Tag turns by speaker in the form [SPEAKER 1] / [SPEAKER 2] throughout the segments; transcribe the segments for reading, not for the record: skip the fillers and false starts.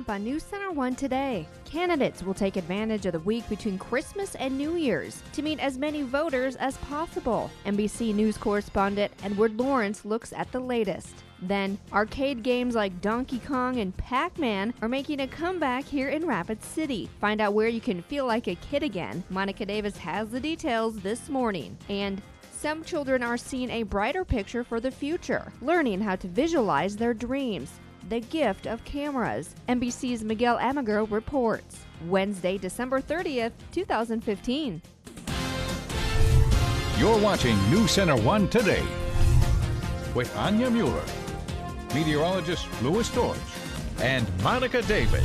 [SPEAKER 1] up on NC1 Today. Candidates will take advantage of the week between Christmas and New Year's to meet as many voters as possible. NBC News correspondent Edward Lawrence looks at the latest. Then, arcade games like Donkey Kong and Pac-Man are making a comeback here in Rapid City. Find out where you can feel like a kid again. Monica Davis has the details this morning. And some children are seeing a brighter picture for the future, learning how to visualize their dreams. The gift of cameras. NBC's Miguel Amagur reports. Wednesday, December 30th, 2015.
[SPEAKER 2] You're watching NC1 Today with Anya Mueller, meteorologist Louis Storch, and Monica Davis.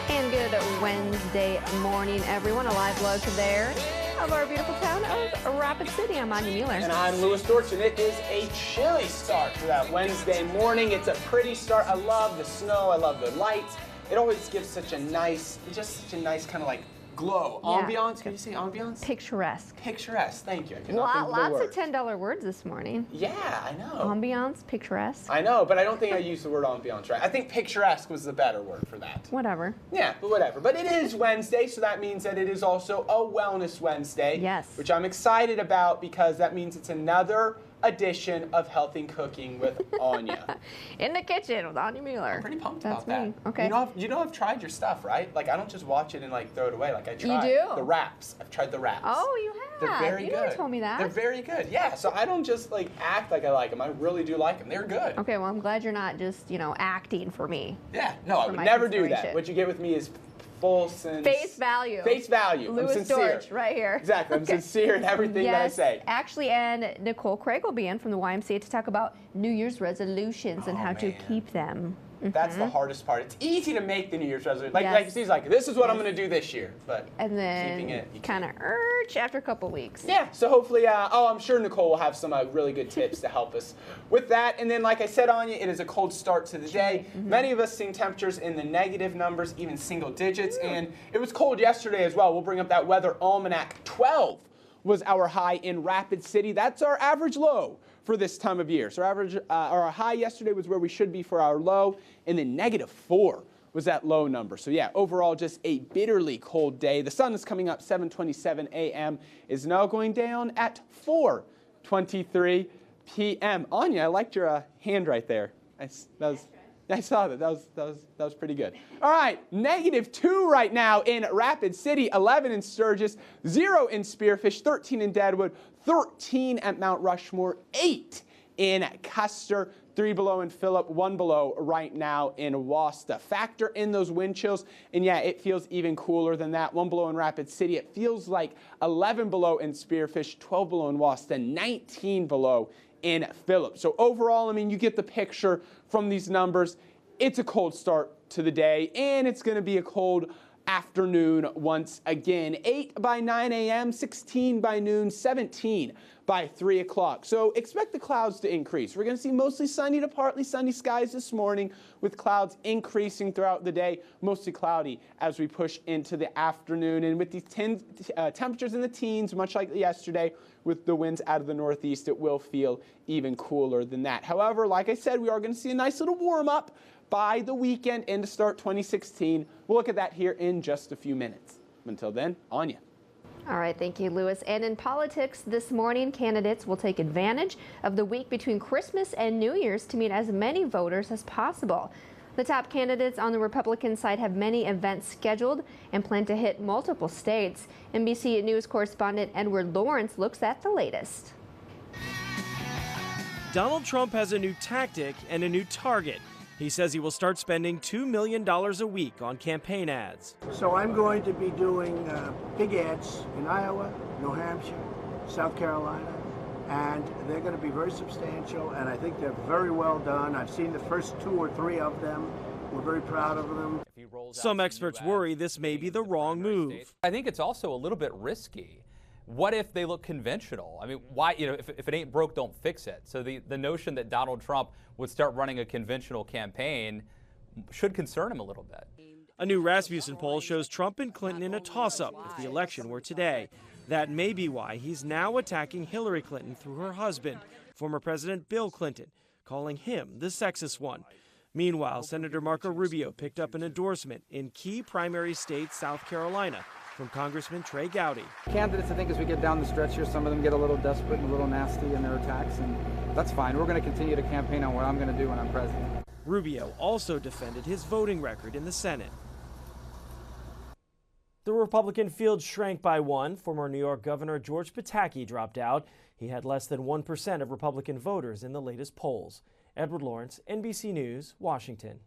[SPEAKER 1] And good Wednesday morning, everyone. A live look there of our beautiful town of Rapid City. I'm Anya Mueller.
[SPEAKER 3] And I'm Louis Storch, and it is a chilly start to that Wednesday morning. It's a pretty start. I love the snow. I love the lights. It always gives such a nice kind of like glow. Yeah. Ambiance, can you say ambiance?
[SPEAKER 1] Picturesque.
[SPEAKER 3] Picturesque, thank you. I cannot think of the
[SPEAKER 1] Lots
[SPEAKER 3] word.
[SPEAKER 1] of $10 words this morning.
[SPEAKER 3] Yeah, I know.
[SPEAKER 1] Ambiance, picturesque.
[SPEAKER 3] I know, but I don't think I used the word ambiance right. I think picturesque was the better word for that.
[SPEAKER 1] Whatever.
[SPEAKER 3] Yeah, but whatever. But it is Wednesday, so that means that it is also a Wellness Wednesday.
[SPEAKER 1] Yes.
[SPEAKER 3] Which I'm excited about because that means it's another edition of Healthy Cooking with Anya.
[SPEAKER 1] In the kitchen with Anya Mueller.
[SPEAKER 3] I'm pretty pumped
[SPEAKER 1] That's
[SPEAKER 3] about
[SPEAKER 1] me.
[SPEAKER 3] that.
[SPEAKER 1] Okay.
[SPEAKER 3] You know I've tried your stuff, right? Like I don't just watch it and like throw it away. Like I try
[SPEAKER 1] You do?
[SPEAKER 3] the wraps. I've tried the wraps.
[SPEAKER 1] Oh, you have.
[SPEAKER 3] They're very
[SPEAKER 1] you
[SPEAKER 3] good.
[SPEAKER 1] never told me that.
[SPEAKER 3] They're very good. Yeah. So I don't just like act like I like them. I really do like them. They're good.
[SPEAKER 1] Okay, well I'm glad you're not just, acting for me.
[SPEAKER 3] Yeah. No, I would never do that. What you get with me is full
[SPEAKER 1] face value.
[SPEAKER 3] Face value.
[SPEAKER 1] Louis
[SPEAKER 3] I'm sincere.
[SPEAKER 1] Storch, right here.
[SPEAKER 3] Exactly. I'm sincere in everything that I say.
[SPEAKER 1] Actually, and Nicole Craig will be in from the YMCA to talk about New Year's resolutions and how to keep them.
[SPEAKER 3] That's the hardest part. It's easy to make the New Year's resolution. Like,
[SPEAKER 1] Yes.
[SPEAKER 3] like she's like, this is what I'm going to do this year. But
[SPEAKER 1] and then
[SPEAKER 3] keeping it,
[SPEAKER 1] kind of urge after a couple weeks.
[SPEAKER 3] Yeah, so hopefully, I'm sure Nicole will have some really good tips to help us with that. And then, like I said, Anya, it is a cold start to the day. Many of us seeing temperatures in the negative numbers, even single digits. And it was cold yesterday as well. We'll bring up that weather almanac. 12 was our high in Rapid City. That's our average low for this time of year. So our high yesterday was where we should be for our low, and then -4 was that low number. So yeah, overall just a bitterly cold day. The sun is coming up 7:27 a.m. is now going down at 4:23 p.m. Anya, I liked your hand right there. I saw that. That was pretty good. All right, -2 right now in Rapid City, 11 in Sturgis, 0 in Spearfish, 13 in Deadwood, 13 at Mount Rushmore, 8 in Custer, 3 below in Phillip, 1 below right now in Wasta. Factor in those wind chills, and yeah, it feels even cooler than that. 1 below in Rapid City. It feels like 11 below in Spearfish, 12 below in Wasta, 19 below in Phillip. So overall, I mean, you get the picture from these numbers. It's a cold start to the day, and it's going to be a cold afternoon once again. 8 by 9 a.m., 16 by noon, 17 by 3 o'clock. So expect the clouds to increase. We're going to see mostly sunny to partly sunny skies this morning, with clouds increasing throughout the day, mostly cloudy as we push into the afternoon. And with these temperatures in the teens, much like yesterday, with the winds out of the northeast, it will feel even cooler than that. However, like I said, we are going to see a nice little warm-up by the weekend and to start 2016. We'll look at that here in just a few minutes. Until then, Anya.
[SPEAKER 1] All right, thank you, Louis. And in politics this morning, candidates will take advantage of the week between Christmas and New Year's to meet as many voters as possible. The top candidates on the Republican side have many events scheduled and plan to hit multiple states. NBC News correspondent Edward Lawrence looks at the latest.
[SPEAKER 4] Donald Trump has a new tactic and a new target. He says he will start spending $2 million a week on campaign ads.
[SPEAKER 5] So I'm going to be doing big ads in Iowa, New Hampshire, South Carolina, and they're going to be very substantial, and I think they're very well done. I've seen the first 2 or 3 of them. We're very proud of them.
[SPEAKER 4] Some experts worry this may be the wrong move.
[SPEAKER 6] I think it's also a little bit risky. What if they look conventional? I mean, why, if it ain't broke, don't fix it. So the notion that Donald Trump would start running a conventional campaign should concern him a little bit.
[SPEAKER 4] A new Rasmussen poll shows Trump and Clinton in a toss-up if the election were today. That may be why he's now attacking Hillary Clinton through her husband, former President Bill Clinton, calling him the sexist one. Meanwhile, Senator Marco Rubio picked up an endorsement in key primary state South Carolina from Congressman Trey Gowdy.
[SPEAKER 7] Candidates, I think as we get down the stretch here, some of them get a little desperate and a little nasty in their attacks, and that's fine. We're going to continue to campaign on what I'm going to do when I'm president.
[SPEAKER 4] Rubio also defended his voting record in the Senate. The Republican field shrank by one. Former New York Governor George Pataki dropped out. He had less than 1% of Republican voters in the latest polls. Edward Lawrence, NBC News, Washington.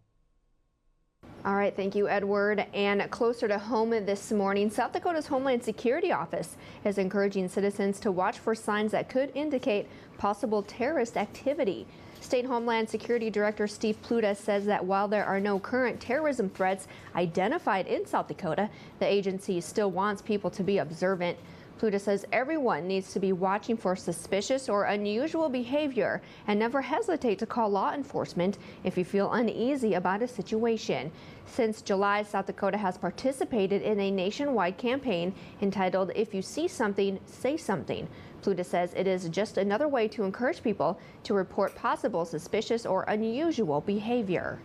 [SPEAKER 1] All right, thank you, Edward. And closer to home this morning, South Dakota's Homeland Security Office is encouraging citizens to watch for signs that could indicate possible terrorist activity. State Homeland Security Director Steve Pluta says that while there are no current terrorism threats identified in South Dakota, the agency still wants people to be observant. Pluta says everyone needs to be watching for suspicious or unusual behavior and never hesitate to call law enforcement if you feel uneasy about a situation. Since July, South Dakota has participated in a nationwide campaign entitled "If You See Something, Say Something." Pluta says it is just another way to encourage people to report possible suspicious or unusual behavior.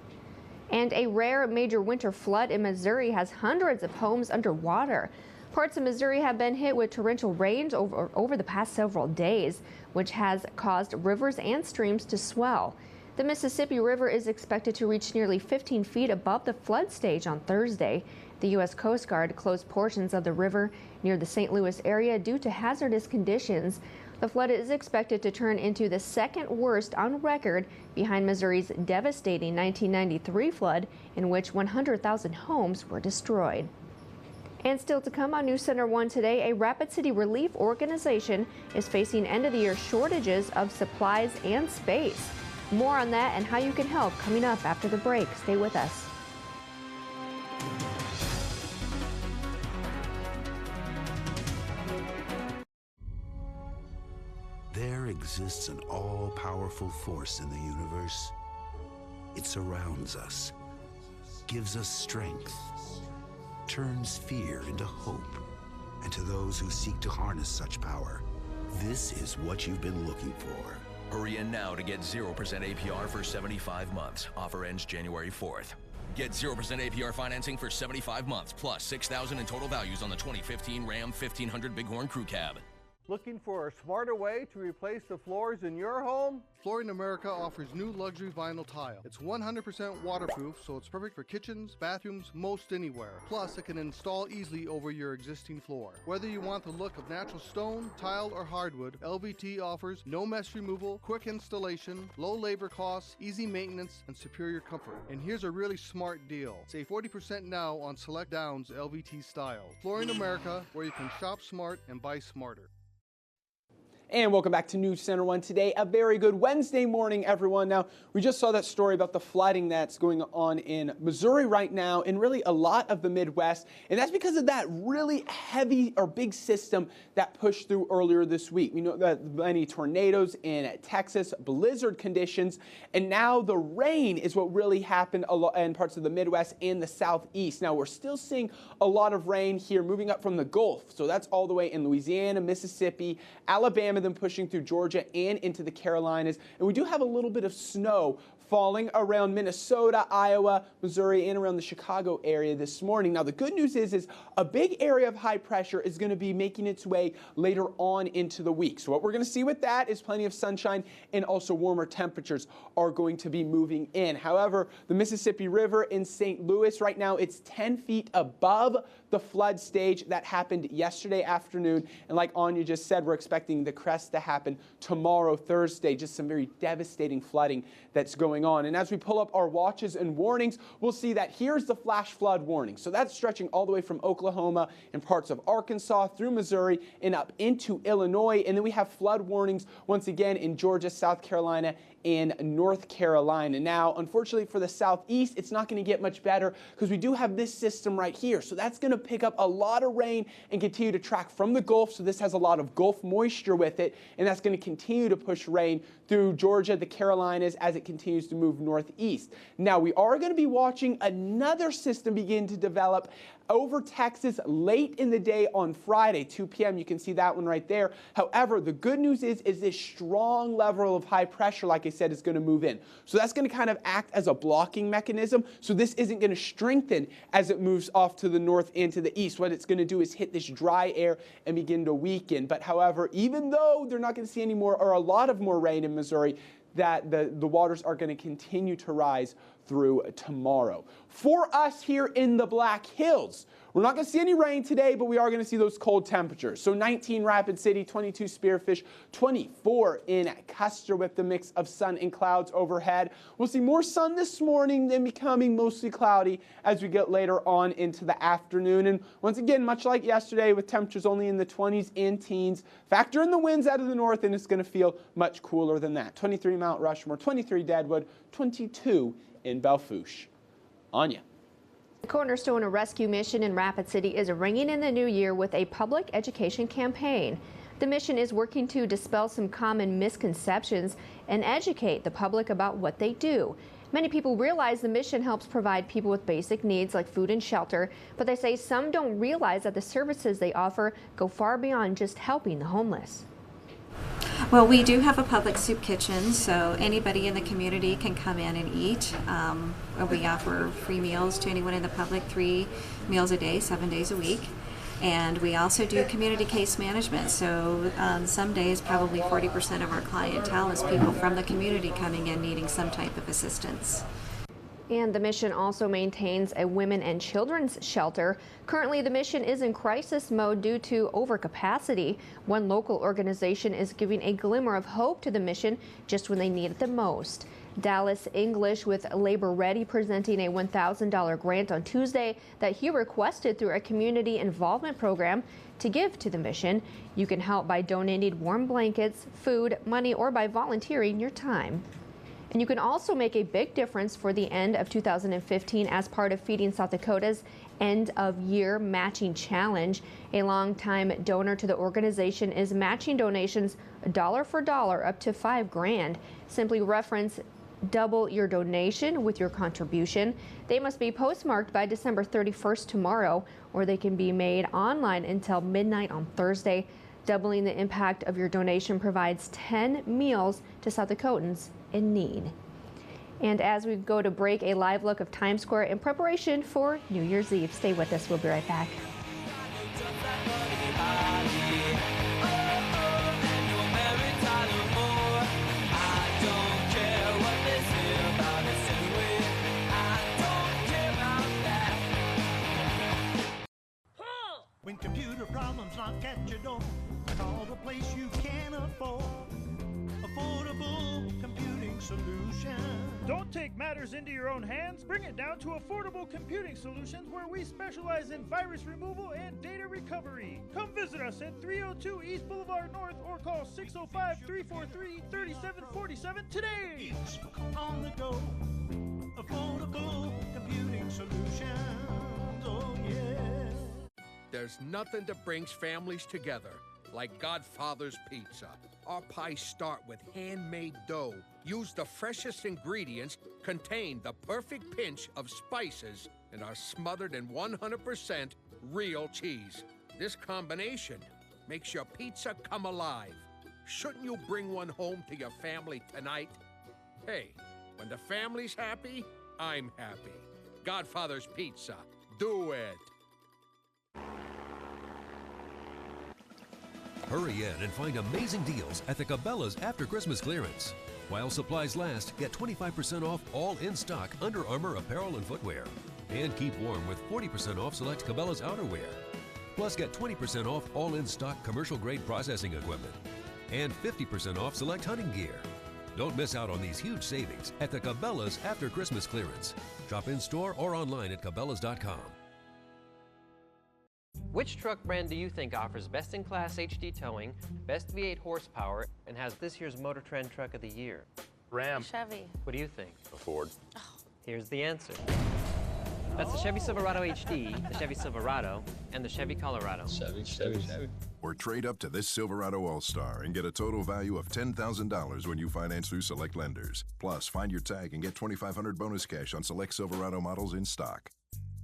[SPEAKER 1] And a rare major winter flood in Missouri has hundreds of homes underwater. Parts of Missouri have been hit with torrential rains over the past several days, which has caused rivers and streams to swell. The Mississippi River is expected to reach nearly 15 feet above the flood stage on Thursday. The U.S. Coast Guard closed portions of the river near the St. Louis area due to hazardous conditions. The flood is expected to turn into the second worst on record, behind Missouri's devastating 1993 flood, in which 100,000 homes were destroyed. And still to come on News Center 1 today, a Rapid City Relief organization is facing end-of-the-year shortages of supplies and space. More on that and how you can help coming up after the break. Stay with us.
[SPEAKER 8] There exists an all-powerful force in the universe. It surrounds us, gives us strength, turns fear into hope. And to those who seek to harness such power, this is what you've been looking for.
[SPEAKER 9] Hurry in now to get 0% APR for 75 months. Offer ends January 4th. Get 0% APR financing for 75 months, plus $6,000 in total values on the 2015 Ram 1500 Bighorn Crew Cab.
[SPEAKER 10] Looking for a smarter way to replace the floors in your home? Flooring America offers new luxury vinyl tile. It's 100% waterproof, so it's perfect for kitchens, bathrooms, most anywhere. Plus, it can install easily over your existing floor. Whether you want the look of natural stone, tile, or hardwood, LVT offers no mess removal, quick installation, low labor costs, easy maintenance, and superior comfort. And here's a really smart deal. Save 40% now on select Downs LVT styles. Flooring America, where you can shop smart and buy smarter.
[SPEAKER 3] And welcome back to News Center 1 today. A very good Wednesday morning, everyone. Now, we just saw that story about the flooding that's going on in Missouri right now and really a lot of the Midwest. And that's because of that really heavy or big system that pushed through earlier this week. We know that many tornadoes in Texas, blizzard conditions, and now the rain is what really happened a lot in parts of the Midwest and the Southeast. Now, we're still seeing a lot of rain here moving up from the Gulf. So that's all the way in Louisiana, Mississippi, Alabama, them pushing through Georgia and into the Carolinas. And we do have a little bit of snow falling around Minnesota, Iowa, Missouri, and around the Chicago area this morning. Now, the good news is a big area of high pressure is going to be making its way later on into the week. So what we're going to see with that is plenty of sunshine and also warmer temperatures are going to be moving in. However, the Mississippi River in St. Louis right now, it's 10 feet above the flood stage that happened yesterday afternoon. And like Anya just said, we're expecting the crest to happen tomorrow, Thursday. Just some very devastating flooding that's going on. And as we pull up our watches and warnings, we'll see that here's the flash flood warning. So that's stretching all the way from Oklahoma and parts of Arkansas through Missouri and up into Illinois. And then we have flood warnings once again in Georgia, South Carolina, in North Carolina. Now, unfortunately for the southeast, it's not going to get much better because we do have this system right here. So that's going to pick up a lot of rain and continue to track from the Gulf. So this has a lot of Gulf moisture with it, and that's going to continue to push rain through Georgia, the Carolinas, as it continues to move northeast. Now, we are going to be watching another system begin to develop over Texas late in the day on Friday, 2 p.m. You can see that one right there. However, the good news is this strong level of high pressure, like I said, is going to move in. So that's going to kind of act as a blocking mechanism. So this isn't going to strengthen as it moves off to the north and to the east. What it's going to do is hit this dry air and begin to weaken. But however, even though they're not going to see any more or a lot of more rain in Missouri, that the waters are going to continue to rise through tomorrow. For us here in the Black Hills, we're not going to see any rain today, but we are going to see those cold temperatures. So 19 Rapid City, 22 Spearfish, 24 in Custer with the mix of sun and clouds overhead. We'll see more sun this morning, then becoming mostly cloudy as we get later on into the afternoon. And once again, much like yesterday, with temperatures only in the 20s and teens, factor in the winds out of the north and it's going to feel much cooler than that. 23 Mount Rushmore, 23 Deadwood, 22 in Belfouche. Anya.
[SPEAKER 1] The Cornerstone Rescue Mission in Rapid City is ringing in the new year with a public education campaign. The mission is working to dispel some common misconceptions and educate the public about what they do. Many people realize the mission helps provide people with basic needs like food and shelter, but they say some don't realize that the services they offer go far beyond just helping the homeless.
[SPEAKER 11] Well, we do have a public soup kitchen, so anybody in the community can come in and eat. We offer free meals to anyone in the public, 3 meals a day, 7 days a week. And we also do community case management, so some days probably 40% of our clientele is people from the community coming in needing some type of assistance.
[SPEAKER 1] And the mission also maintains a women and children's shelter. Currently, the mission is in crisis mode due to overcapacity. One local organization is giving a glimmer of hope to the mission just when they need it the most. Dallas English with Labor Ready presenting a $1,000 grant on Tuesday that he requested through a community involvement program to give to the mission. You can help by donating warm blankets, food, money, or by volunteering your time. And you can also make a big difference for the end of 2015 as part of Feeding South Dakota's End of Year Matching Challenge. A longtime donor to the organization is matching donations dollar for dollar up to $5 grand. Simply reference double your donation with your contribution. They must be postmarked by December 31st tomorrow, or they can be made online until midnight on Thursday. Doubling the impact of your donation provides 10 meals to South Dakotans in need. And as we go to break, a live look of Times Square in preparation for New Year's Eve. Stay with us. We'll be right back.
[SPEAKER 12] When computer problems knock at your door, call the place you can afford. Affordable Computing Solutions.
[SPEAKER 13] Don't take matters into your own hands. Bring it down to Affordable Computing Solutions, where we specialize in virus removal and data recovery. Come visit us at 302 East Boulevard North or call 605-343-3747 today.
[SPEAKER 12] It's on the go. Affordable Computing Solutions. Oh, yeah.
[SPEAKER 14] There's nothing that brings families together like Godfather's Pizza. Our pies start with handmade dough, use the freshest ingredients, contain the perfect pinch of spices, and are smothered in 100% real cheese. This combination makes your pizza come alive. Shouldn't you bring one home to your family tonight? Hey, when the family's happy, I'm happy. Godfather's Pizza. Do it.
[SPEAKER 15] Hurry in and find amazing deals at the Cabela's After Christmas Clearance. While supplies last, get 25% off all in-stock Under Armour apparel and footwear. And keep warm with 40% off select Cabela's outerwear. Plus, get 20% off all in-stock commercial-grade processing equipment. And 50% off select hunting gear. Don't miss out on these huge savings at the Cabela's After Christmas Clearance. Shop in-store or online at Cabela's.com.
[SPEAKER 16] Which truck brand do you think offers best-in-class HD towing, best V8 horsepower, and has this year's Motor Trend Truck of the Year?
[SPEAKER 17] Ram.
[SPEAKER 16] Chevy. What do you think?
[SPEAKER 17] A Ford.
[SPEAKER 16] Here's the answer. That's the Chevy Silverado HD, the Chevy Silverado, and the Chevy Colorado.
[SPEAKER 17] Chevy.
[SPEAKER 18] Or trade up to this Silverado All-Star and get a total value of $10,000 when you finance through select lenders. Plus, find your tag and get $2,500 bonus cash on select Silverado models in stock.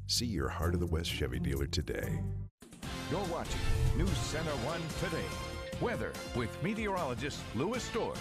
[SPEAKER 18] See your Heart of the West Chevy dealer today.
[SPEAKER 2] You're watching News Center 1 Today. Weather with meteorologist Louis Storrs.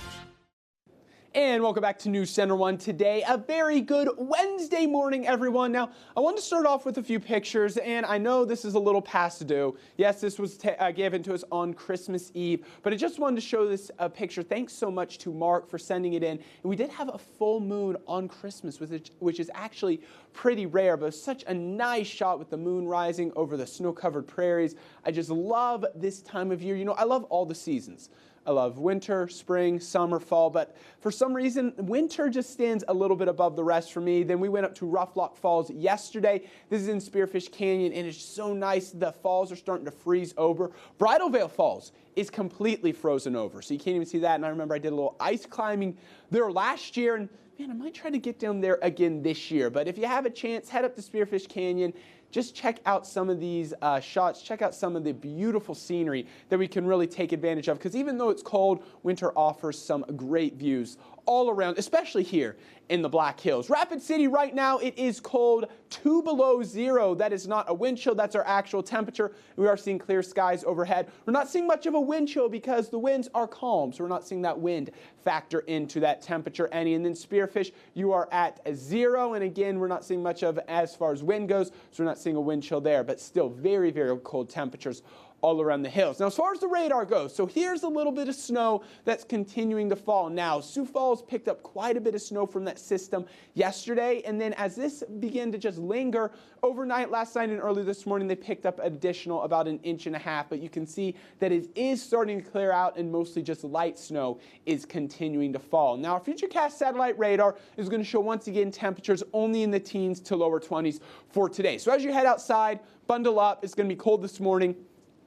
[SPEAKER 3] And welcome back to News Center 1 Today. A very good Wednesday morning, everyone. Now, I want to start off with a few pictures, and I know this is a little past due. Yes, this was given to us on Christmas Eve, but I just wanted to show this picture. Thanks so much to Mark for sending it in. And we did have a full moon on Christmas, which is actually pretty rare, but it's such a nice shot with the moon rising over the snow-covered prairies. I just love this time of year. You know, I love all the seasons. I love winter, spring, summer, fall, but for some reason, winter just stands a little bit above the rest for me. Then we went up to Rough Lock Falls yesterday. This is in Spearfish Canyon, and it's so nice. The falls are starting to freeze over. Bridal Veil Falls is completely frozen over, so you can't even see that. And I remember I did a little ice climbing there last year, and man, I might try to get down there again this year. But if you have a chance, head up to Spearfish Canyon. Just check out some of these shots. Check out some of the beautiful scenery that we can really take advantage of. Because even though it's cold, winter offers some great views all around, especially here in the Black Hills. Rapid City right now, it is cold, 2 below 0. That is not a wind chill. That's our actual temperature. We are seeing clear skies overhead. We're not seeing much of a wind chill because the winds are calm. So we're not seeing that wind factor into that temperature any. And then Spearfish, you are at 0. And again, we're not seeing much of as far as wind goes. So we're not seeing a wind chill there, but still very, very cold temperatures all around the hills. Now, as far as the radar goes, so here's a little bit of snow that's continuing to fall. Now, Sioux Falls picked up quite a bit of snow from that system yesterday, and then as this began to just linger overnight, last night and early this morning, they picked up additional about 1.5 inches, but you can see that it is starting to clear out and mostly just light snow is continuing to fall. Now, our Futurecast satellite radar is going to show once again temperatures only in the teens to lower 20s for today. So as you head outside, bundle up. It's going to be cold this morning.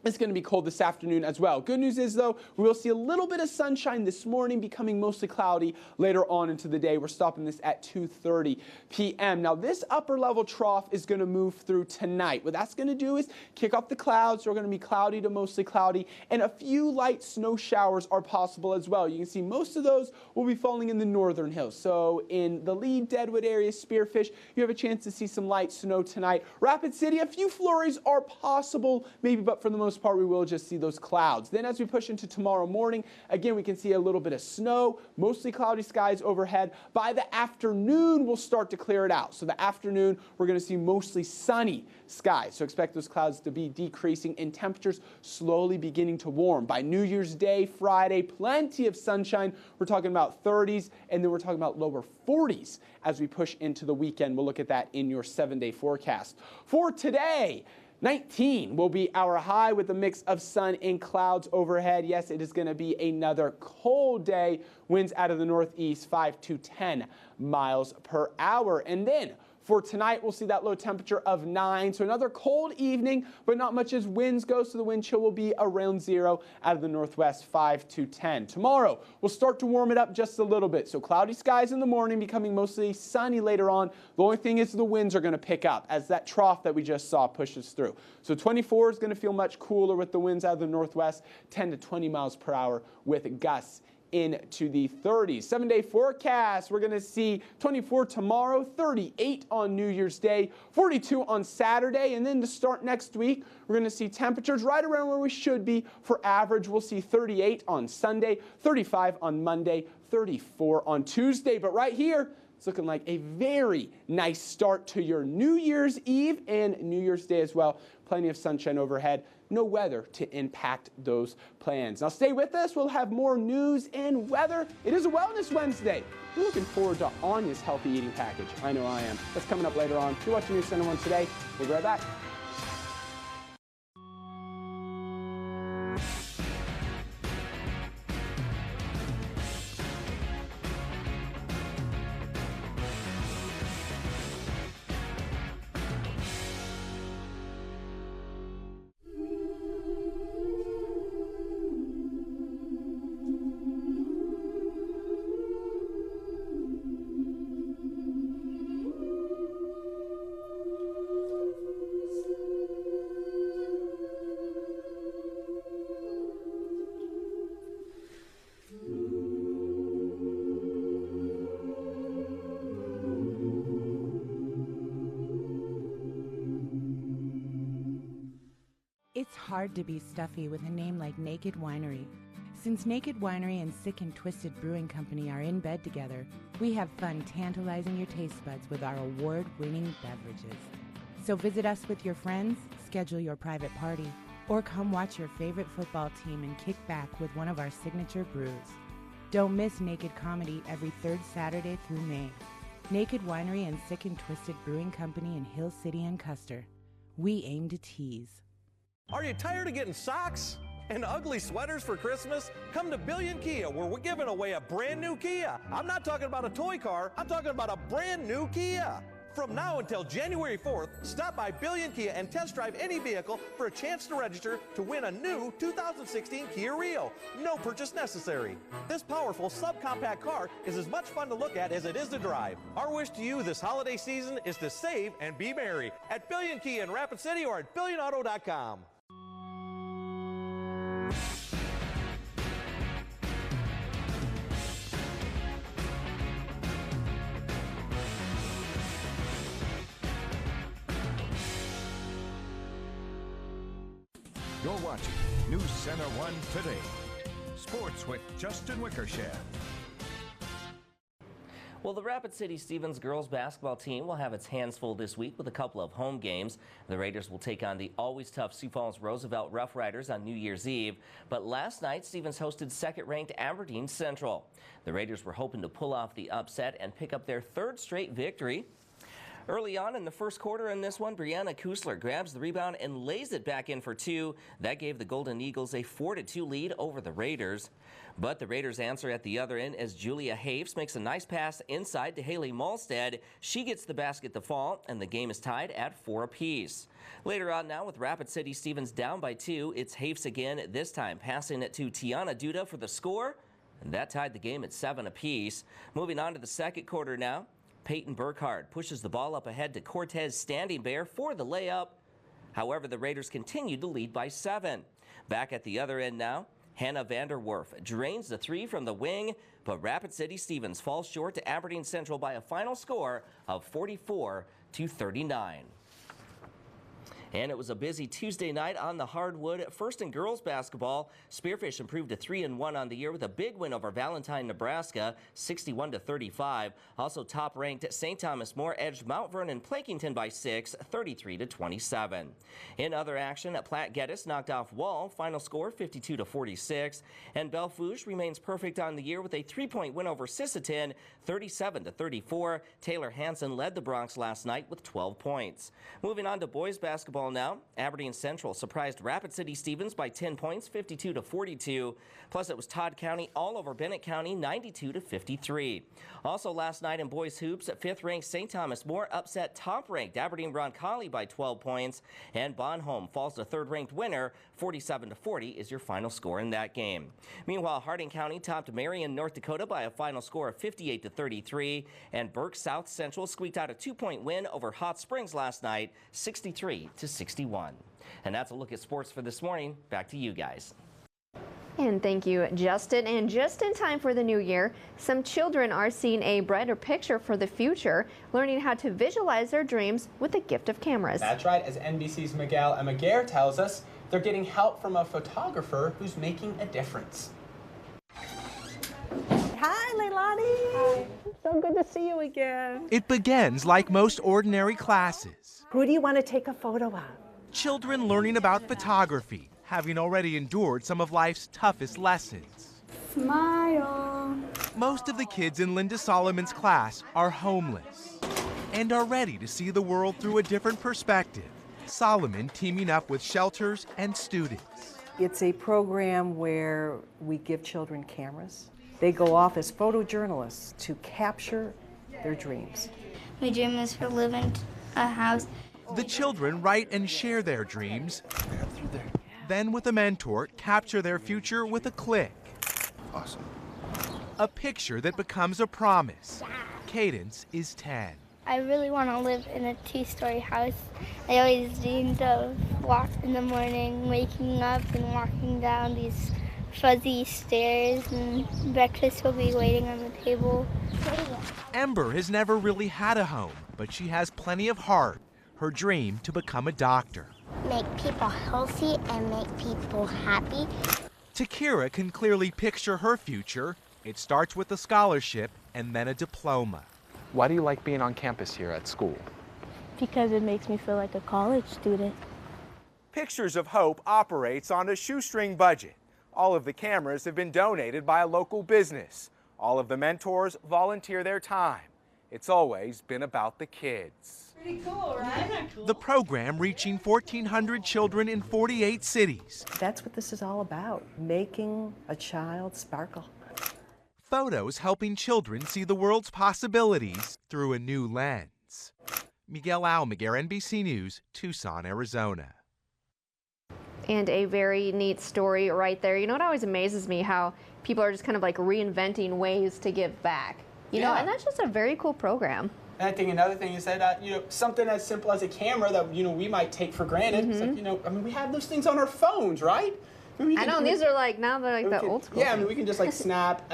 [SPEAKER 3] It's going to be cold this afternoon as well. Good news is, though, we will see a little bit of sunshine this morning, becoming mostly cloudy later on into the day. We're stopping this at 2:30 p.m. Now, this upper level trough is going to move through tonight. What that's going to do is kick off the clouds. They're going to be cloudy to mostly cloudy, and a few light snow showers are possible as well. You can see most of those will be falling in the northern hills. So in the Lee, Deadwood area, Spearfish, you have a chance to see some light snow tonight. Rapid City, a few flurries are possible, maybe, but for the most part, we will just see those clouds. Then as we push into tomorrow morning, again, we can see a little bit of snow, mostly cloudy skies overhead. By the afternoon, we'll start to clear it out. So the afternoon, we're going to see mostly sunny skies. So expect those clouds to be decreasing and temperatures slowly beginning to warm. By New Year's Day, Friday, plenty of sunshine. We're talking about 30s, and then we're talking about lower 40s as we push into the weekend. We'll look at that in your 7-day forecast. For today, 19 will be our high with a mix of sun and clouds overhead. Yes, it is going to be another cold day. Winds out of the northeast, 5 to 10 miles per hour. And then for tonight, we'll see that low temperature of 9. So another cold evening, but not much as winds go. So the wind chill will be around 0 out of the northwest, 5 to 10. Tomorrow, we'll start to warm it up just a little bit. So cloudy skies in the morning, becoming mostly sunny later on. The only thing is the winds are going to pick up as that trough that we just saw pushes through. So 24 is going to feel much cooler with the winds out of the northwest, 10 to 20 miles per hour with gusts into the 30s. 7-day forecast, we're going to see 24 tomorrow, 38 on New Year's Day, 42 on Saturday, and then to start next week, we're going to see temperatures right around where we should be. For average, we'll see 38 on Sunday, 35 on Monday, 34 on Tuesday. But right here, it's looking like a very nice start to your New Year's Eve and New Year's Day as well. Plenty of sunshine overhead. No weather to impact those plans. Now stay with us. We'll have more news and weather. It is a Wellness Wednesday. We're looking forward to Anya's healthy eating package. I know I am. That's coming up later on. You're watching News Center 1 Today. We'll be right back.
[SPEAKER 17] It's hard to be stuffy with a name like Naked Winery. Since Naked Winery and Sick and Twisted Brewing Company are in bed together, we have fun tantalizing your taste buds with our award-winning beverages. So visit us with your friends, schedule your private party, or come watch your favorite football team and kick back with one of our signature brews. Don't miss Naked Comedy every third Saturday through May. Naked Winery and Sick and Twisted Brewing Company in Hill City and Custer. We aim to tease.
[SPEAKER 19] Are you tired of getting socks and ugly sweaters for Christmas? Come to Billion Kia, where we're giving away a brand new Kia. I'm not talking about a toy car, I'm talking about a brand new Kia. From now until January 4th, stop by Billion Kia and test drive any vehicle for a chance to register to win a new 2016 Kia Rio. No purchase necessary. This powerful subcompact car is as much fun to look at as it is to drive. Our wish to you this holiday season is to save and be merry at Billion Kia in Rapid City or at BillionAuto.com.
[SPEAKER 2] You're watching News Center 1 Today. Sports with Justin Wickersham.
[SPEAKER 20] Well, the Rapid City Stevens girls basketball team will have its hands full this week with a couple of home games. The Raiders will take on the always tough Sioux Falls Roosevelt Rough Riders on New Year's Eve. But last night, Stevens hosted second-ranked Aberdeen Central. The Raiders were hoping to pull off the upset and pick up their third straight victory. Early on in the first quarter in this one, Brianna Kusler grabs the rebound and lays it back in for two. That gave the Golden Eagles a 4-2 lead over the Raiders. But the Raiders answer at the other end as Julia Hafes makes a nice pass inside to Haley Malstead. She gets the basket to fall, and the game is tied at 4 apiece. Later on now, with Rapid City Stevens down by 2, it's Hafes again, this time passing it to Tiana Duda for the score. And that tied the game at 7 apiece. Moving on to the second quarter now. Peyton Burkhardt pushes the ball up ahead to Cortez Standing Bear for the layup. However, the Raiders continued to lead by 7. Back at the other end now, Hannah Vanderwerf drains the 3 from the wing, but Rapid City Stevens falls short to Aberdeen Central by a final score of 44-39. And it was a busy Tuesday night on the hardwood. First in girls basketball, Spearfish improved to 3-1 on the year with a big win over Valentine, Nebraska, 61-35. Also top-ranked St. Thomas More edged Mount Vernon Plankington by 6, 33-27. In other action, Platte Geddes knocked off Wall, final score 52-46. And Belfouche remains perfect on the year with a 3-point win over Sisseton, 37-34. Taylor Hansen led the Bronx last night with 12 points. Moving on to boys basketball now, Aberdeen Central surprised Rapid City Stevens by 10 points, 52-42. Plus, it was Todd County all over Bennett County, 92-53. Also last night in boys hoops, 5th-ranked St. Thomas More upset top-ranked Aberdeen Roncalli by 12 points, and Bonhomme falls to 3rd-ranked winner, 47-40 is your final score in that game. Meanwhile, Harding County topped Marion, North Dakota by a final score of 58-33, and Burke South Central squeaked out a 2-point win over Hot Springs last night, 63-61. And that's a look at sports for this morning. Back to you guys.
[SPEAKER 1] And thank you, Justin. And just in time for the new year, some children are seeing a brighter picture for the future, learning how to visualize their dreams with the gift of cameras.
[SPEAKER 3] That's right. As NBC's Miguel Amaguer tells us, they're getting help from a photographer who's making a difference.
[SPEAKER 21] Hi, Leilani. Hi. So good to see you again.
[SPEAKER 22] It begins like most ordinary classes.
[SPEAKER 21] Who do you want to take a photo of?
[SPEAKER 22] Children learning about photography, having already endured some of life's toughest lessons.
[SPEAKER 21] Smile.
[SPEAKER 22] Most of the kids in Linda Solomon's class are homeless and are ready to see the world through a different perspective. Solomon teaming up with shelters and students.
[SPEAKER 21] It's a program where we give children cameras. They go off as photojournalists to capture their dreams.
[SPEAKER 23] My dream is to live in a house.
[SPEAKER 22] The children write and share their dreams. Then with a mentor, capture their future with a click.
[SPEAKER 24] Awesome.
[SPEAKER 22] A picture that becomes a promise. Cadence is 10.
[SPEAKER 23] I really want to live in a 2-story house. I always dreamed of walking in the morning, waking up and walking down these fuzzy stairs, and breakfast will be waiting on the table.
[SPEAKER 22] Ember has never really had a home, but she has plenty of heart her dream to become a doctor.
[SPEAKER 23] Make people healthy and make people happy.
[SPEAKER 22] Takira can clearly picture her future. It starts with a scholarship and then a diploma.
[SPEAKER 5] Why do you like being on campus here at school?
[SPEAKER 6] Because it makes me feel like a college student.
[SPEAKER 7] Pictures of Hope operates on a shoestring budget. All of the cameras have been donated by a local business. All of the mentors volunteer their time. It's always been about the kids.
[SPEAKER 21] Pretty cool, right?
[SPEAKER 22] The program reaching 1,400 children in 48 cities.
[SPEAKER 21] That's what this is all about, making a child sparkle.
[SPEAKER 22] Photos helping children see the world's possibilities through a new lens. Miguel Almaguer, NBC News, Tucson, Arizona.
[SPEAKER 1] And a very neat story right there. You know what always amazes me? How people are just kind of like reinventing ways to give back. You know, and that's just a very cool program.
[SPEAKER 3] And I think another thing is that, something as simple as a camera that, we might take for granted. It's like, we have those things on our phones, right?
[SPEAKER 1] I know, these are like, now they're like the old school.
[SPEAKER 3] Yeah, we can just like snap,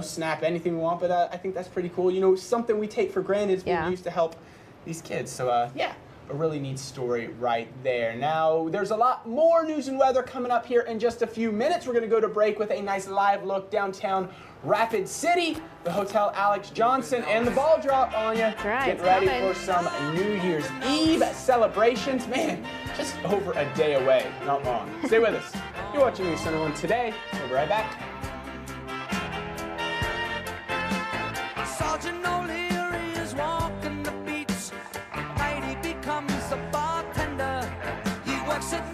[SPEAKER 3] snap anything we want, but I think that's pretty cool. Something we take for granted is being used to help these kids. So, yeah. A really neat story right there. Now, there's a lot more news and weather coming up here in just a few minutes. We're going to go to break with a nice live look downtown Rapid City, the Hotel Alex Johnson, and the ball drop on you.
[SPEAKER 1] That's right.
[SPEAKER 3] Get ready for some New Year's Eve celebrations. Man, just over a day away. Not long. Stay with us. You're watching NC1 Today. We'll be right back.
[SPEAKER 12] Sergeant O'Leary is walking the beats. Lady becomes a bartender. He works at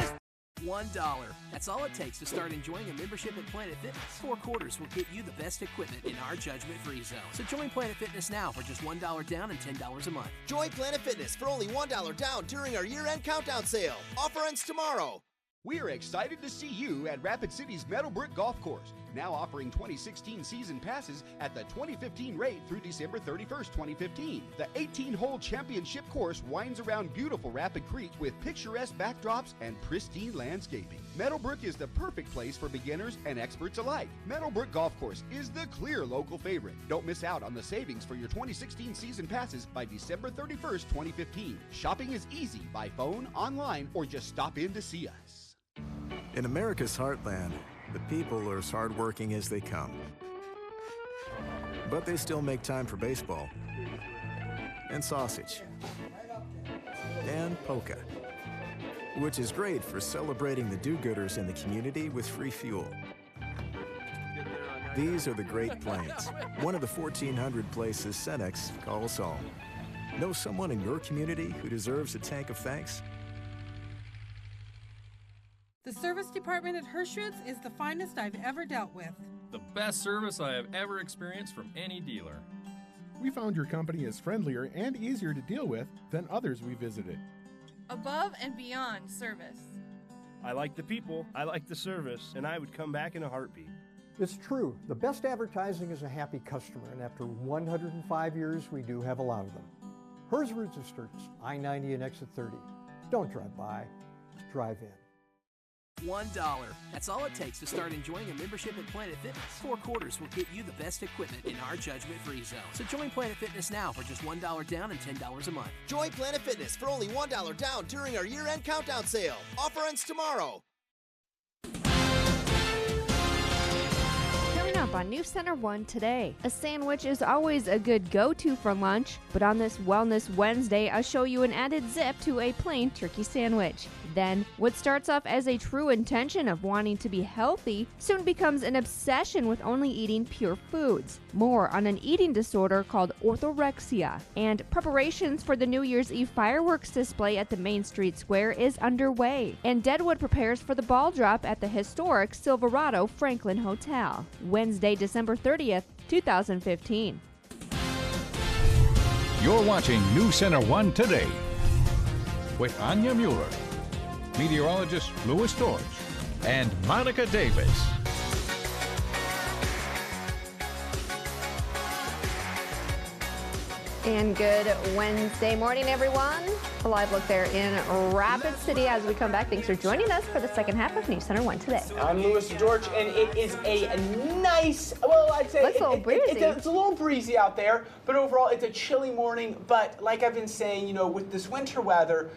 [SPEAKER 24] $1. That's all it takes to start enjoying a membership at Planet Fitness. 4 quarters will get you the best equipment in our judgment-free zone. So join Planet Fitness now for just $1 down and $10 a month.
[SPEAKER 25] Join Planet Fitness for only $1 down during our year-end countdown sale. Offer ends tomorrow.
[SPEAKER 26] We're excited to see you at Rapid City's Meadowbrook Golf Course, now offering 2016 season passes at the 2015 rate through December 31st, 2015. The 18-hole championship course winds around beautiful Rapid Creek with picturesque backdrops and pristine landscaping. Meadowbrook is the perfect place for beginners and experts alike. Meadowbrook Golf Course is the clear local favorite. Don't miss out on the savings for your 2016 season passes by December 31st, 2015. Shopping is easy by phone, online, or just stop in to see us.
[SPEAKER 27] In America's heartland, the people are as hardworking as they come. But they still make time for baseball, and sausage, and polka, which is great for celebrating the do-gooders in the community with free fuel. These are the Great Plains, one of the 1,400 places Cenex calls home. Know someone in your community who deserves a tank of thanks?
[SPEAKER 28] The service department at Herschwitz is the finest I've ever dealt with.
[SPEAKER 29] The best service I have ever experienced from any dealer.
[SPEAKER 30] We found your company is friendlier and easier to deal with than others we visited.
[SPEAKER 28] Above and beyond service.
[SPEAKER 31] I like the people, I like the service, and I would come back in a heartbeat.
[SPEAKER 32] It's true. The best advertising is a happy customer, and after 105 years, we do have a lot of them. Her's Resistance, I-90 and exit 30. Don't drive by, drive in.
[SPEAKER 24] $1. That's all it takes to start enjoying a membership at Planet Fitness. 4 quarters will get you the best equipment in our judgment-free zone. So join Planet Fitness now for just $1 down and $10 a month.
[SPEAKER 25] Join Planet Fitness for only $1 down during our year-end countdown sale. Offer ends tomorrow.
[SPEAKER 1] Coming up on NC1 Today, a sandwich is always a good go-to for lunch, but on this Wellness Wednesday, I'll show you an added zip to a plain turkey sandwich. Then, what starts off as a true intention of wanting to be healthy soon becomes an obsession with only eating pure foods. More on an eating disorder called orthorexia. And preparations for the New Year's Eve fireworks display at the Main Street Square is underway. And Deadwood prepares for the ball drop at the historic Silverado Franklin Hotel. Wednesday, December 30th, 2015.
[SPEAKER 2] You're watching NC1 Today with Anya Mueller, meteorologist Louis Torch, and Monica Davis.
[SPEAKER 1] And good Wednesday morning, everyone. A live look there in Rapid City as we come back. Thanks for joining us for the second half of News Center 1 Today.
[SPEAKER 3] I'm Louis George, and it is a nice, well, I'd say
[SPEAKER 1] it's a little breezy.
[SPEAKER 3] It's a little breezy out there, but overall it's a chilly morning. But like I've been saying, you know, with this winter weather,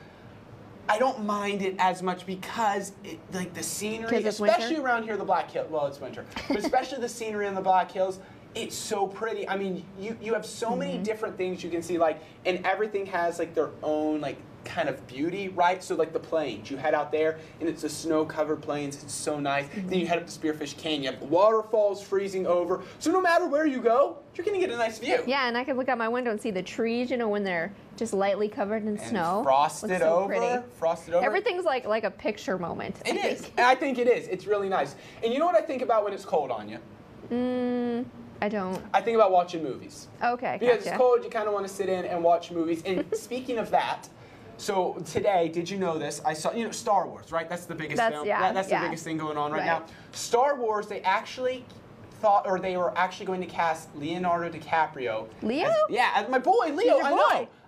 [SPEAKER 3] I don't mind it as much because like the scenery, especially around here, the Black Hills, well, it's winter, but especially the scenery in the Black Hills, it's so pretty. I mean, you have so many different things you can see, like, and everything has like their own like kind of beauty, right? So like the plains, you head out there and it's a snow-covered plains. It's so nice. Then you head up to Spearfish Canyon. You have waterfalls freezing over. So no matter where you go, you're gonna get a nice view.
[SPEAKER 1] Yeah, and I can look out my window and see the trees, you know, when they're just lightly covered in snow.
[SPEAKER 3] Frosted over.
[SPEAKER 1] Everything's like a picture moment.
[SPEAKER 3] It is. I think it is. It's really nice. And you know what I think about when it's cold on you?
[SPEAKER 1] I don't.
[SPEAKER 3] I think about watching movies.
[SPEAKER 1] Okay,
[SPEAKER 3] because
[SPEAKER 1] gotcha.
[SPEAKER 3] it's cold, you kind of want to sit in and watch movies. And speaking of that, so today, did you know this? I saw, you know, Star Wars, right? That's the biggest film. That's the biggest thing going on right now. Star Wars, they actually thought, or they were actually going to cast Leonardo DiCaprio.
[SPEAKER 1] Leo?
[SPEAKER 3] As my boy, Leo.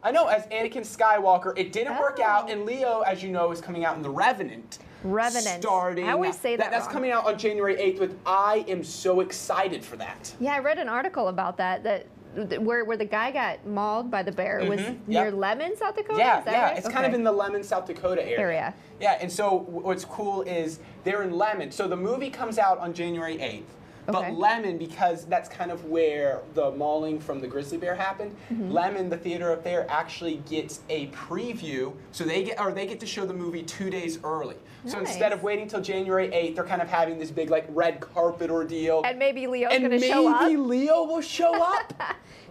[SPEAKER 3] I know, as Anakin Skywalker. It didn't work out, and Leo, as you know, is coming out in The Revenant.
[SPEAKER 1] I always say that
[SPEAKER 3] That's
[SPEAKER 1] wrong.
[SPEAKER 3] coming out on January 8th. I am so excited for that.
[SPEAKER 1] Yeah, I read an article about that where the guy got mauled by the bear. It was near Lemon, South Dakota?
[SPEAKER 3] Yeah,
[SPEAKER 1] Is that right?
[SPEAKER 3] It's kind of in the Lemon, South Dakota area. Yeah, and so what's cool is they're in Lemon. So the movie comes out on January 8th. But Lemon, because that's kind of where the mauling from the grizzly bear happened, Lemon, the theater up there, actually gets a preview. So they get to show the movie 2 days early. So instead of waiting till January 8th, they're kind of having this big like red carpet ordeal.
[SPEAKER 1] And maybe Leo's going to show up.
[SPEAKER 3] And maybe Leo will show up.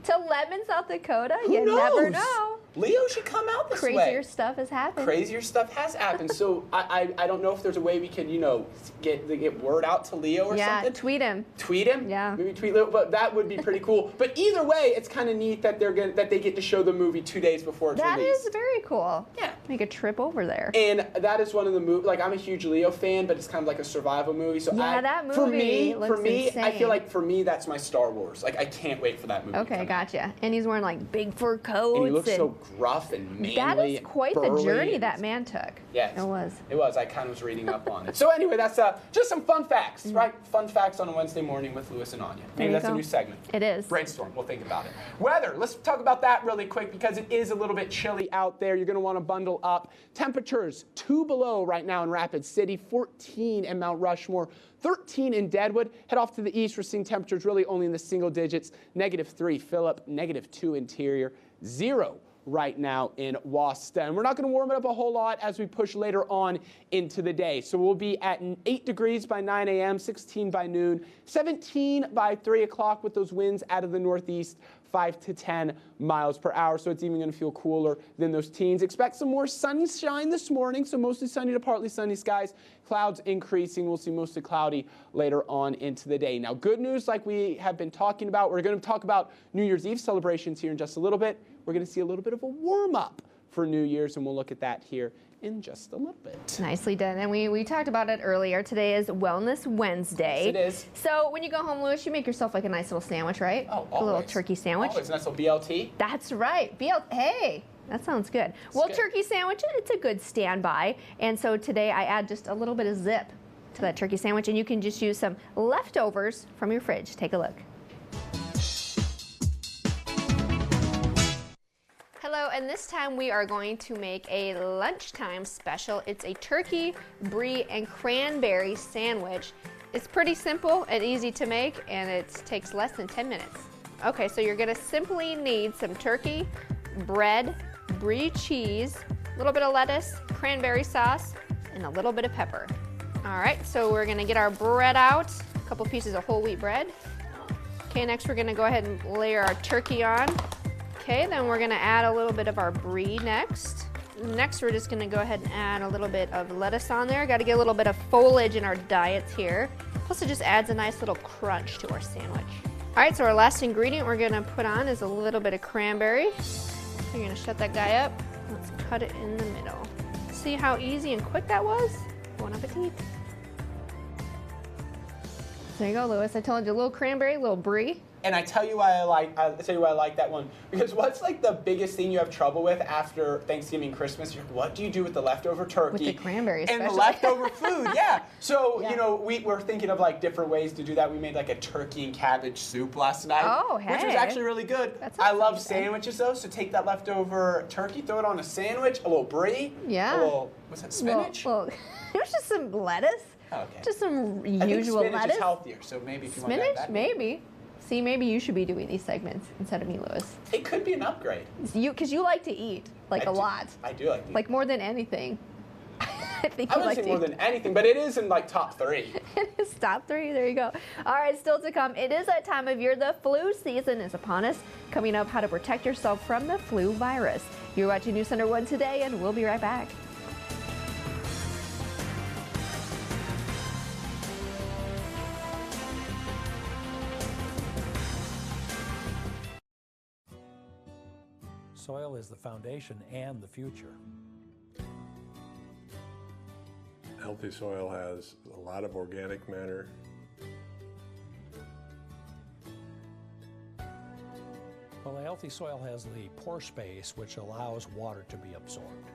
[SPEAKER 1] To Lemon, South Dakota?
[SPEAKER 3] Who
[SPEAKER 1] you
[SPEAKER 3] knows?
[SPEAKER 1] Never know.
[SPEAKER 3] Leo should come out this way.
[SPEAKER 1] Crazier stuff has happened.
[SPEAKER 3] Crazier stuff has happened. So I don't know if there's a way we can, you know, get word out to Leo or something.
[SPEAKER 1] Yeah, tweet him.
[SPEAKER 3] Tweet him?
[SPEAKER 1] Yeah.
[SPEAKER 3] Maybe tweet Leo, but that would be pretty cool. But either way, it's kind of neat that they get to show the movie 2 days before it's released.
[SPEAKER 1] That is very cool.
[SPEAKER 3] Yeah.
[SPEAKER 1] Make a trip over there.
[SPEAKER 3] And that is one of the movies, like I'm a huge Leo fan, but it's kind of like a survival movie. So
[SPEAKER 1] that movie
[SPEAKER 3] for me,
[SPEAKER 1] insane.
[SPEAKER 3] I feel like for me, that's my Star Wars. Like I can't wait for that movie.
[SPEAKER 1] Okay, gotcha. And he's wearing like big fur coats.
[SPEAKER 3] And he looks so gruff and manly.
[SPEAKER 1] That is quite the journey that man took.
[SPEAKER 3] Yes.
[SPEAKER 1] It was.
[SPEAKER 3] It was. I kind of was reading up on it. So anyway, that's just some fun facts, right? Fun facts on a Wednesday morning with Louis and Anya. Maybe that's a new segment.
[SPEAKER 1] It is.
[SPEAKER 3] Brainstorm. We'll think about it. Weather. Let's talk about that really quick because it is a little bit chilly out there. You're going to want to bundle up. Temperatures 2 below right now in Rapid City, 14 in Mount Rushmore, 13 in Deadwood. Head off to the east. We're seeing temperatures really only in the single digits. -3 Phillip, -2 Interior, 0 right now in Wasta. And we're not going to warm it up a whole lot as we push later on into the day. So we'll be at 8 degrees by 9 a.m., 16 by noon, 17 by 3 o'clock with those winds out of the northeast, 5 to 10 miles per hour. So it's even going to feel cooler than those teens. Expect some more sunshine this morning. So mostly sunny to partly sunny skies. Clouds increasing. We'll see mostly cloudy later on into the day. Now, good news, like we have been talking about, we're going to talk about New Year's Eve celebrations here in just a little bit. We're going to see a little bit of a warm-up for New Year's, and we'll look at that here in just a little bit.
[SPEAKER 1] Nicely done. And we talked about it earlier. Today is Wellness Wednesday.
[SPEAKER 3] Yes, it is.
[SPEAKER 1] So when you go home, Louis, you make yourself like a nice little sandwich, right?
[SPEAKER 3] Oh, always.
[SPEAKER 1] A little turkey sandwich.
[SPEAKER 3] Always. Nice little BLT.
[SPEAKER 1] That's right. Hey, that sounds good. Well, turkey sandwich, it's a good standby. And so today I add just a little bit of zip to that turkey sandwich, and you can just use some leftovers from your fridge. Take a look. Hello, and this time we are going to make a lunchtime special. It's a turkey, brie, and cranberry sandwich. It's pretty simple and easy to make, and it takes less than 10 minutes. Okay, so you're gonna simply need some turkey, bread, brie cheese, a little bit of lettuce, cranberry sauce, and a little bit of pepper. All right, so we're gonna get our bread out, a couple pieces of whole wheat bread. Okay, next we're gonna go ahead and layer our turkey on. Okay, then we're gonna add a little bit of our brie next. Next, we're just gonna go ahead and add a little bit of lettuce on there. Gotta get a little bit of foliage in our diets here. Plus, it just adds a nice little crunch to our sandwich. All right, so our last ingredient we're gonna put on is a little bit of cranberry. You're gonna shut that guy up. Let's cut it in the middle. See how easy and quick that was? Bon appetit. There you go, Louis. I told you, a little cranberry, a little brie.
[SPEAKER 3] And I tell you why I like that one, because what's like the biggest thing you have trouble with after Thanksgiving, Christmas? You're like, what do you do with the leftover turkey?
[SPEAKER 1] With the cranberries,
[SPEAKER 3] and the leftover food, yeah. So you know, we're thinking of like different ways to do that. We made like a turkey and cabbage soup last night, which was actually really good. I love sandwiches though, so take that leftover turkey, throw it on a sandwich, a little brie, a little, what's that, spinach?
[SPEAKER 1] Well, it was just some lettuce.
[SPEAKER 3] Oh, okay.
[SPEAKER 1] Just some usual
[SPEAKER 3] I think spinach
[SPEAKER 1] lettuce.
[SPEAKER 3] is healthier, so maybe if you want to
[SPEAKER 1] Spinach,
[SPEAKER 3] add that.
[SPEAKER 1] maybe. See, maybe you should be doing these segments instead of me, Lewis.
[SPEAKER 3] It could be an upgrade.
[SPEAKER 1] Because you like to eat, like a lot.
[SPEAKER 3] I do like to eat.
[SPEAKER 1] Like more than anything. I think
[SPEAKER 3] I
[SPEAKER 1] you
[SPEAKER 3] wouldn't
[SPEAKER 1] like
[SPEAKER 3] say
[SPEAKER 1] to
[SPEAKER 3] more
[SPEAKER 1] eat.
[SPEAKER 3] than anything, but it is in like top 3.
[SPEAKER 1] It is top 3. There you go. All right, still to come. It is that time of year. The flu season is upon us. Coming up, how to protect yourself from the flu virus. You're watching News Center 1 Today, and we'll be right back.
[SPEAKER 4] Soil is the foundation and the future.
[SPEAKER 8] Healthy soil has a lot of organic matter.
[SPEAKER 4] Well, a healthy soil has the pore space, which allows water to be absorbed.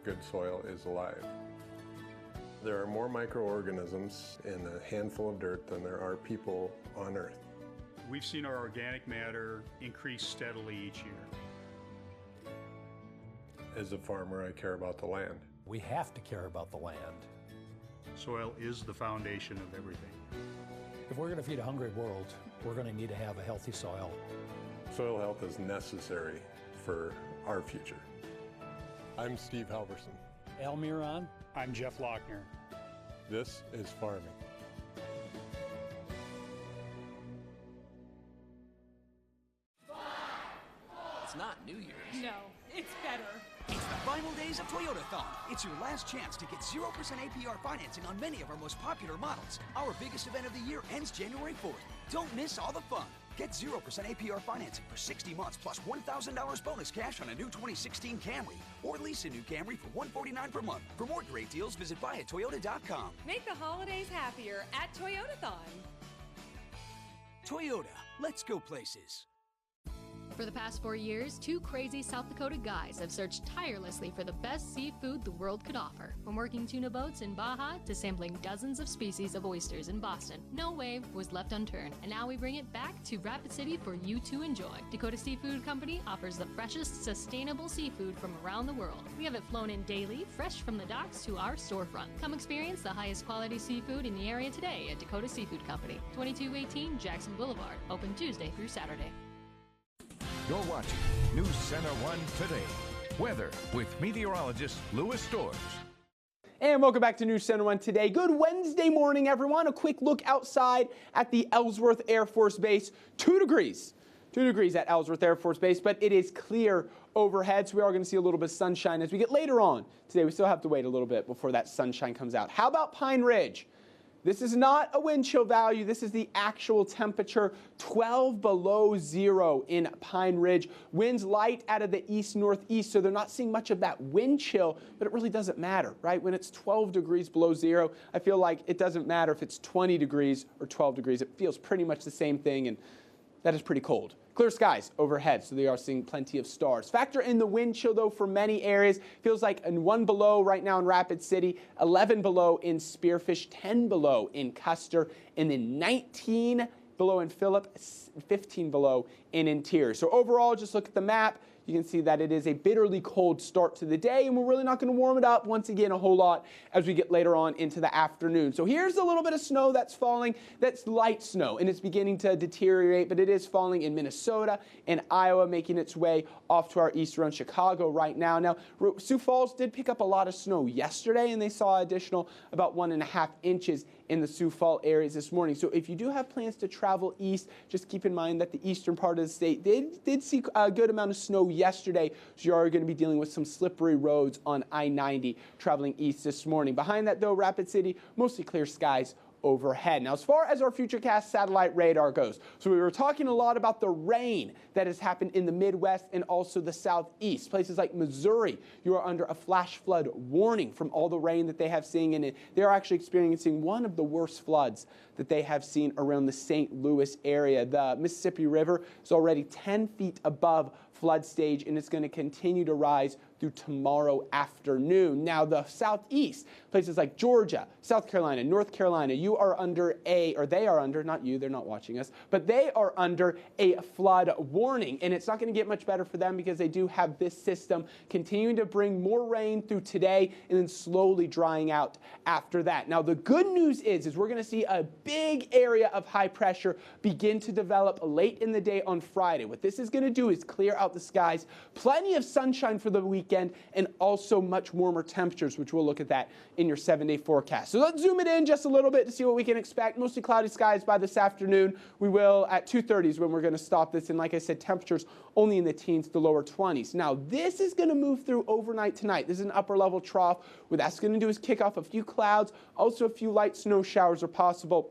[SPEAKER 8] Good soil is alive. There are more microorganisms in a handful of dirt than there are people on Earth.
[SPEAKER 9] We've seen our organic matter increase steadily each year.
[SPEAKER 8] As a farmer, I care about the land.
[SPEAKER 4] We have to care about the land.
[SPEAKER 9] Soil is the foundation of everything.
[SPEAKER 4] If we're going to feed a hungry world, we're going to need to have a healthy soil.
[SPEAKER 8] Soil health is necessary for our future. I'm Steve Halverson.
[SPEAKER 4] Al Miron.
[SPEAKER 9] I'm Jeff Lochner.
[SPEAKER 8] This is farming.
[SPEAKER 10] It's not New Year's.
[SPEAKER 11] No, it's better.
[SPEAKER 10] It's the final days of Toyotathon. It's your last chance to get 0% APR financing on many of our most popular models. Our biggest event of the year ends January 4th. Don't miss all the fun. Get 0% APR financing for 60 months plus $1,000 bonus cash on a new 2016 Camry. Or lease a new Camry for $149 per month. For more great deals, visit buyatoyota.com.
[SPEAKER 11] Make the holidays happier at Toyotathon.
[SPEAKER 10] Toyota, let's go places.
[SPEAKER 13] For the past 4 years, 2 crazy South Dakota guys have searched tirelessly for the best seafood the world could offer. From working tuna boats in Baja to sampling dozens of species of oysters in Boston, no wave was left unturned. And now we bring it back to Rapid City for you to enjoy. Dakota Seafood Company offers the freshest, sustainable seafood from around the world. We have it flown in daily, fresh from the docks to our storefront. Come experience the highest quality seafood in the area today at Dakota Seafood Company, 2218 Jackson Boulevard, open Tuesday through Saturday.
[SPEAKER 2] You're watching News Center 1 Today. Weather with meteorologist Louis Storrs.
[SPEAKER 3] And welcome back to News Center 1 Today. Good Wednesday morning, everyone. A quick look outside at the Ellsworth Air Force Base. 2 degrees. 2 degrees at Ellsworth Air Force Base, but it is clear overhead, so we are going to see a little bit of sunshine as we get later on today. We still have to wait a little bit before that sunshine comes out. How about Pine Ridge? This is not a wind chill value. This is the actual temperature, 12 below 0 in Pine Ridge. Winds light out of the east-northeast, so they're not seeing much of that wind chill, but it really doesn't matter, right? When it's 12 degrees below 0, I feel like it doesn't matter if it's 20 degrees or 12 degrees. It feels pretty much the same thing, and that is pretty cold. Clear skies overhead, so they are seeing plenty of stars. Factor in the wind chill, though, for many areas. Feels like 1 below right now in Rapid City, 11 below in Spearfish, 10 below in Custer, and then 19 below in Phillip, 15 below in Interior. So overall, just look at the map. You can see that it is a bitterly cold start to the day, and we're really not going to warm it up once again a whole lot as we get later on into the afternoon. So here's a little bit of snow that's falling. That's light snow, and it's beginning to deteriorate, but it is falling in Minnesota and Iowa, making its way off to our east around Chicago right now. Now, Sioux Falls did pick up a lot of snow yesterday, and they saw additional about 1.5 inches in the Sioux Falls areas this morning. So if you do have plans to travel east, just keep in mind that the eastern part of the state did see a good amount of snow yesterday, so you are going to be dealing with some slippery roads on I-90 traveling east this morning. Behind that, though, Rapid City, mostly clear skies overhead. Now, as far as our Futurecast satellite radar goes, so we were talking a lot about the rain that has happened in the Midwest and also the Southeast. Places like Missouri, you are under a flash flood warning from all the rain that they have seen, and they're actually experiencing one of the worst floods that they have seen around the St. Louis area. The Mississippi River is already 10 feet above flood stage, and it's going to continue to rise through tomorrow afternoon. Now, the Southeast, places like Georgia, South Carolina, North Carolina, you are under they are under, not you, they're not watching us, but they are under a flood warning. And it's not going to get much better for them because they do have this system continuing to bring more rain through today and then slowly drying out after that. Now, the good news is we're going to see a big area of high pressure begin to develop late in the day on Friday. What this is going to do is clear out the skies, plenty of sunshine for the weekend, and also much warmer temperatures, which we'll look at that in your 7-day forecast. So let's zoom it in just a little bit to see what we can expect. Mostly cloudy skies by this afternoon. We will at 2:30 is when we're going to stop this. And like I said, temperatures only in the teens to lower 20s. Now, this is going to move through overnight tonight. This is an upper level trough. What that's going to do is kick off a few clouds. Also, a few light snow showers are possible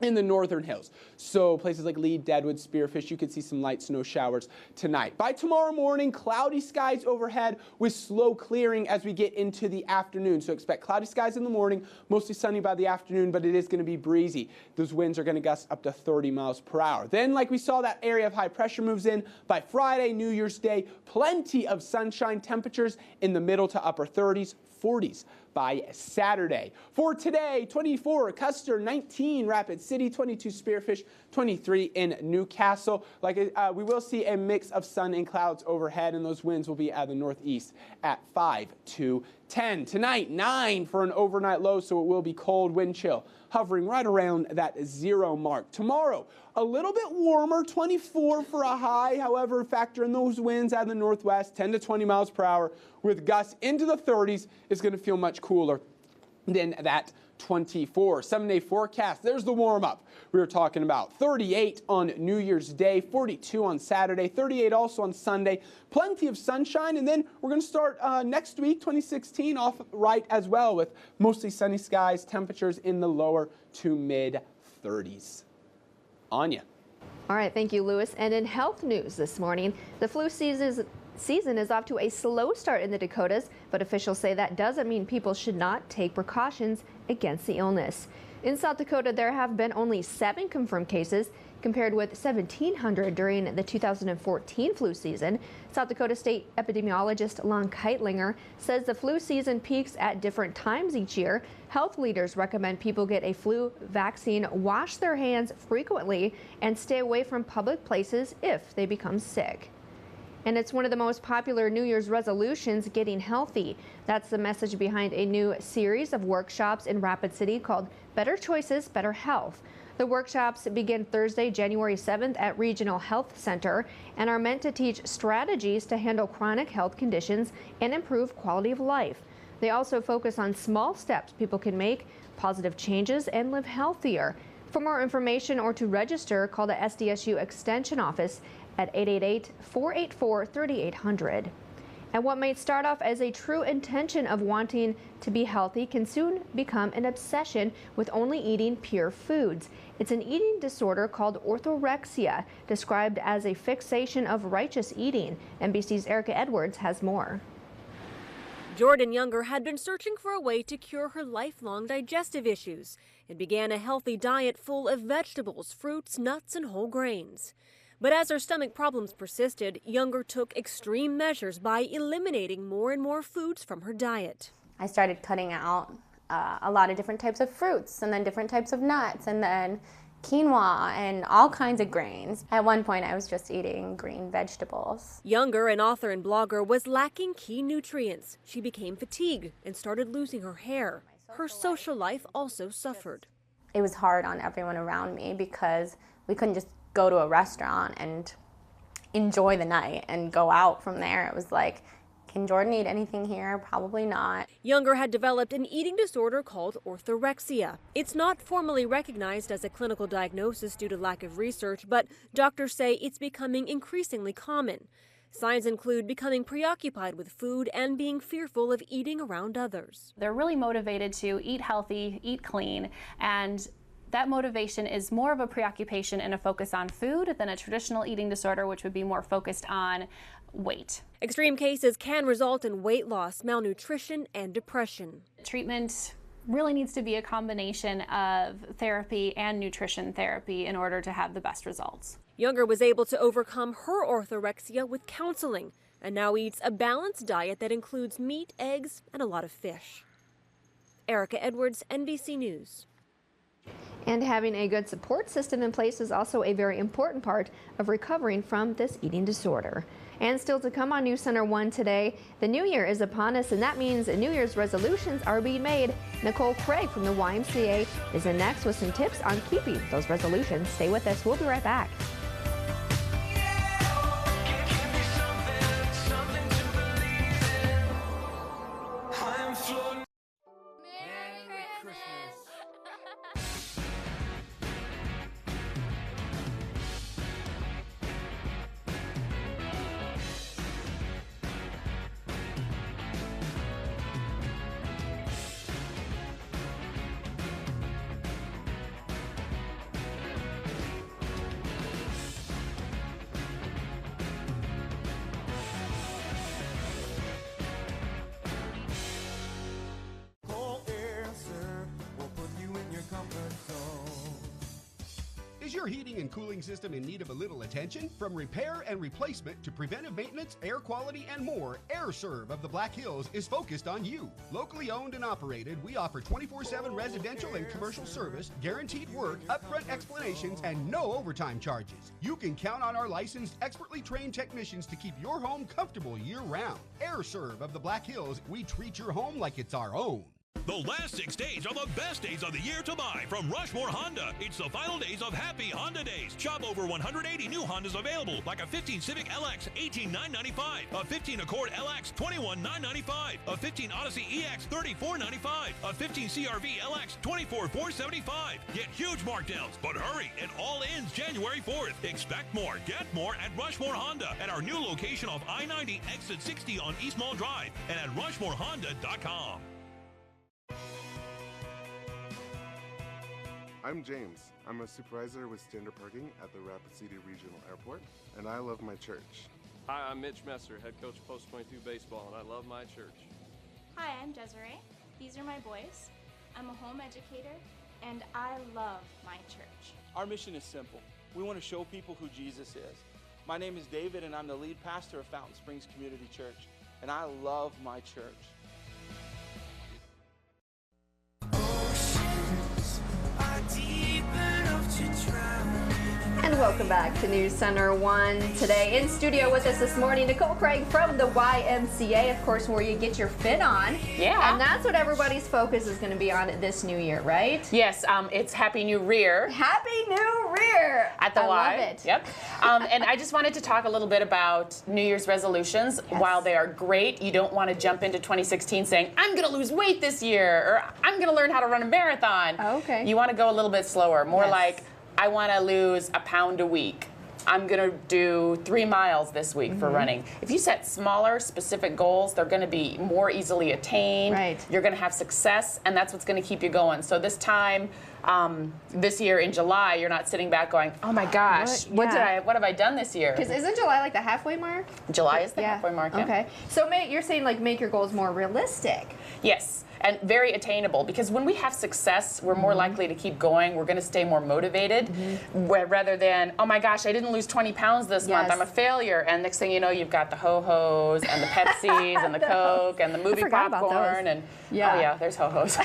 [SPEAKER 3] in the northern hills. So places like Lee, Deadwood, Spearfish, you could see some light snow showers tonight. By tomorrow morning, cloudy skies overhead with slow clearing as we get into the afternoon. So expect cloudy skies in the morning, mostly sunny by the afternoon, but it is going to be breezy. Those winds are going to gust up to 30 miles per hour. Then, like we saw, that area of high pressure moves in. By Friday, New Year's Day, plenty of sunshine, temperatures in the middle to upper 30s, 40s by Saturday. For today, 24 Custer, 19 Rapid City, 22 Spearfish, 23 in Newcastle. We will see a mix of sun and clouds overhead, and those winds will be at the northeast at 5 to 10. Tonight, 9 for an overnight low, so it will be cold, wind chill hovering right around that 0 mark. Tomorrow, a little bit warmer, 24 for a high. However, factor in those winds out of the northwest, 10 to 20 miles per hour, with gusts into the 30s. It's going to feel much cooler than that 24. 7-day forecast. There's the warm-up we were talking about. 38 on New Year's Day, 42 on Saturday, 38 also on Sunday. Plenty of sunshine, and then we're going to start next week, 2016, off right as well with mostly sunny skies, temperatures in the lower to mid 30s. Anya.
[SPEAKER 1] All right, thank you, Lewis. And in health news this morning, the flu season is off to a slow start in the Dakotas, but officials say that doesn't mean people should not take precautions against the illness. In South Dakota, there have been only 7 confirmed cases, compared with 1,700 during the 2014 flu season. South Dakota State epidemiologist Lon Keitlinger says the flu season peaks at different times each year. Health leaders recommend people get a flu vaccine, wash their hands frequently, and stay away from public places if they become sick. And it's one of the most popular New Year's resolutions, getting healthy. That's the message behind a new series of workshops in Rapid City called Better Choices, Better Health. The workshops begin Thursday, January 7th at Regional Health Center and are meant to teach strategies to handle chronic health conditions and improve quality of life. They also focus on small steps people can make, positive changes, and live healthier. For more information or to register, call the SDSU Extension Office at 888-484-3800. And what might start off as a true intention of wanting to be healthy can soon become an obsession with only eating pure foods. It's an eating disorder called orthorexia, described as a fixation of righteous eating. NBC's Erica Edwards has more.
[SPEAKER 5] Jordan Younger had been searching for a way to cure her lifelong digestive issues and began a healthy diet full of vegetables, fruits, nuts, and whole grains. But as her stomach problems persisted, Younger took extreme measures by eliminating more and more foods from her diet.
[SPEAKER 6] I started cutting out a lot of different types of fruits, and then different types of nuts, and then quinoa and all kinds of grains. At one point, I was just eating green vegetables.
[SPEAKER 5] Younger, an author and blogger, was lacking key nutrients. She became fatigued and started losing her hair. Her social life also suffered.
[SPEAKER 6] It was hard on everyone around me because we couldn't just go to a restaurant and enjoy the night and go out from there. It was like, can Jordan eat anything here? Probably not.
[SPEAKER 5] Younger had developed an eating disorder called orthorexia. It's not formally recognized as a clinical diagnosis due to lack of research, but doctors say it's becoming increasingly common. Signs include becoming preoccupied with food and being fearful of eating around others.
[SPEAKER 7] They're really motivated to eat healthy, eat clean, and that motivation is more of a preoccupation and a focus on food than a traditional eating disorder, which would be more focused on weight.
[SPEAKER 5] Extreme cases can result in weight loss, malnutrition, and depression.
[SPEAKER 7] Treatment really needs to be a combination of therapy and nutrition therapy in order to have the best results.
[SPEAKER 5] Younger was able to overcome her orthorexia with counseling and now eats a balanced diet that includes meat, eggs, and a lot of fish. Erica Edwards, NBC News.
[SPEAKER 1] And having a good support system in place is also a very important part of recovering from this eating disorder. And still to come on News Center 1 today, the new year is upon us, and that means New Year's resolutions are being made. Nicole Craig from the YMCA is in next with some tips on keeping those resolutions. Stay with us. We'll be right back.
[SPEAKER 26] Is your heating and cooling system in need of a little attention? From repair and replacement to preventive maintenance, air quality, and more, AirServe of the Black Hills is focused on you. Locally owned and operated, we offer 24/7 residential and commercial service, guaranteed work, upfront explanations, and no overtime charges. You can count on our licensed, expertly trained technicians to keep your home comfortable year-round. AirServe of the Black Hills, we treat your home like it's our own.
[SPEAKER 12] The last 6 days are the best days of the year to buy from Rushmore Honda. It's the final days of Happy Honda Days. Shop over 180 new Hondas available, like a 15 Civic LX, $18,995, a 15 Accord LX, $21,995, a 15 Odyssey EX, $34,995, a 15 CRV LX, $24,475. Get huge markdowns, but hurry, it all ends January 4th. Expect more, get more at Rushmore Honda at our new location of I-90 exit 60 on East Mall Drive and at rushmorehonda.com.
[SPEAKER 14] I'm James. I'm a supervisor with standard parking at the Rapid City Regional Airport, and I love my church.
[SPEAKER 15] Hi, I'm Mitch Messer, head coach of Post 22 Baseball, and I love my church.
[SPEAKER 16] Hi, I'm Desiree. These are my boys. I'm a home educator, and I love my church.
[SPEAKER 17] Our mission is simple. We want to show people who Jesus is. My name is David, and I'm the lead pastor of Fountain Springs Community Church, and I love my church.
[SPEAKER 1] And welcome back to News Center 1 today. In studio with us this morning, Nicole Craig from the YMCA, of course, where you get your fit on.
[SPEAKER 18] Yeah.
[SPEAKER 1] And that's what everybody's focus is going to be on this new year, right?
[SPEAKER 18] Yes, it's Happy New Rear.
[SPEAKER 1] Happy New Rear!
[SPEAKER 18] At the
[SPEAKER 1] I
[SPEAKER 18] Y.
[SPEAKER 1] love it.
[SPEAKER 18] Yep. And I just wanted to talk a little bit about New Year's resolutions.
[SPEAKER 1] Yes.
[SPEAKER 18] While they are great, you don't want to jump into 2016 saying, I'm going to lose weight this year, or I'm going to learn how to run a marathon.
[SPEAKER 1] Oh, okay.
[SPEAKER 18] You want to go a little bit slower, more
[SPEAKER 1] Yes.
[SPEAKER 18] like, I want to lose a pound a week. I'm going to do 3 miles this week for running. If you set smaller, specific goals, they're going to be more easily attained.
[SPEAKER 1] Right.
[SPEAKER 18] You're going to have success, and that's what's going to keep you going. So this time, this year in July, you're not sitting back going, oh my gosh, what have I done this year?
[SPEAKER 1] Because isn't July like the halfway mark?
[SPEAKER 18] July is the halfway mark, yeah.
[SPEAKER 1] Okay. So you're saying like make your goals more realistic.
[SPEAKER 18] Yes, and very attainable, because when we have success, we're more likely to keep going. We're going to stay more motivated, rather than, oh my gosh, I didn't lose 20 pounds this month. I'm a failure. And next thing you know, you've got the Ho-Hos and the Pepsis and the Coke and the movie popcorn. And oh yeah, there's Ho-Hos.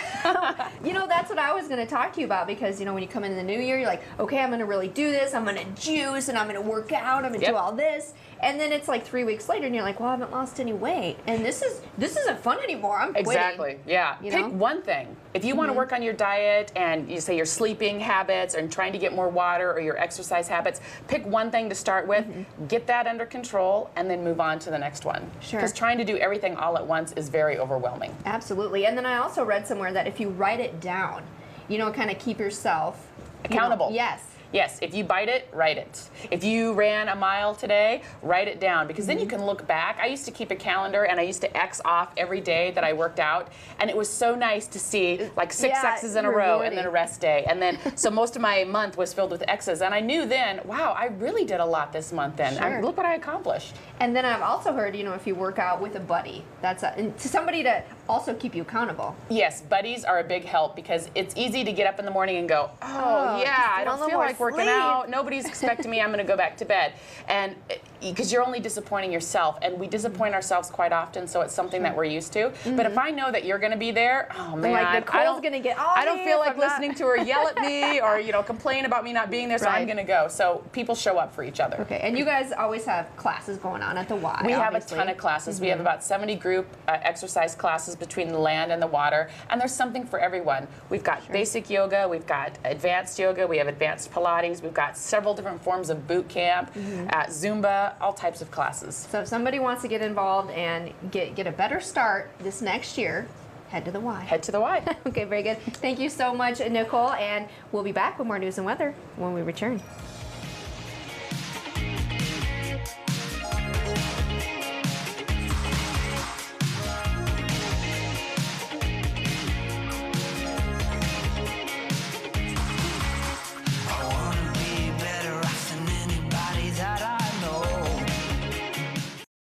[SPEAKER 1] You know, that's what I was going to talk to you about, because, you know, when you come into the new year, you're like, okay, I'm going to really do this. I'm going to juice and I'm going to work out. I'm going to do all this. And then it's like 3 weeks later and you're like, well, I haven't lost any weight. And this isn't fun anymore. I'm quitting.
[SPEAKER 18] Exactly, yeah. Pick one thing. If you want to work on your diet and you say your sleeping habits and trying to get more water, or your exercise habits, pick one thing to start with, get that under control, and then move on to the next one.
[SPEAKER 1] Sure.
[SPEAKER 18] Because trying to do everything all at once is very overwhelming.
[SPEAKER 1] Absolutely. And then I also read somewhere that if you write it down, you know, kind of keep yourself
[SPEAKER 18] accountable.
[SPEAKER 1] Yes.
[SPEAKER 18] Yes, if you bite it, write it. If you ran a mile today, write it down, because then you can look back. I used to keep a calendar, and I used to X off every day that I worked out, and it was so nice to see like 6 X's in a row and then a rest day. And then, so most of my month was filled with X's, and I knew then, wow, I really did a lot this month then. Look what I accomplished.
[SPEAKER 1] And then I've also heard, if you work out with a buddy, that's somebody to also keep you accountable.
[SPEAKER 18] Yes, buddies are a big help, because it's easy to get up in the morning and go, oh yeah, I don't feel like working out. Nobody's expecting me. I'm going to go back to bed. And because you're only disappointing yourself, and we disappoint ourselves quite often, so it's something that we're used to. But if I know that you're going to be there, oh man,
[SPEAKER 1] Nicole's going to get all
[SPEAKER 18] I don't feel like listening to her yell at me or complain about me not being there, so I'm going to go. So people show up for each other.
[SPEAKER 1] Okay, and you guys always have classes going on at the Y.
[SPEAKER 18] We have a ton of classes. We have about 70 group exercise classes between the land and the water, and there's something for everyone. We've got basic yoga, we've got advanced yoga, we have advanced Pilates, we've got several different forms of boot camp, Zumba, all types of classes.
[SPEAKER 1] So if somebody wants to get involved and get a better start this next year, head to the Y.
[SPEAKER 18] Head to the Y.
[SPEAKER 1] Okay, very good. Thank you so much, Nicole, and we'll be back with more news and weather when we return.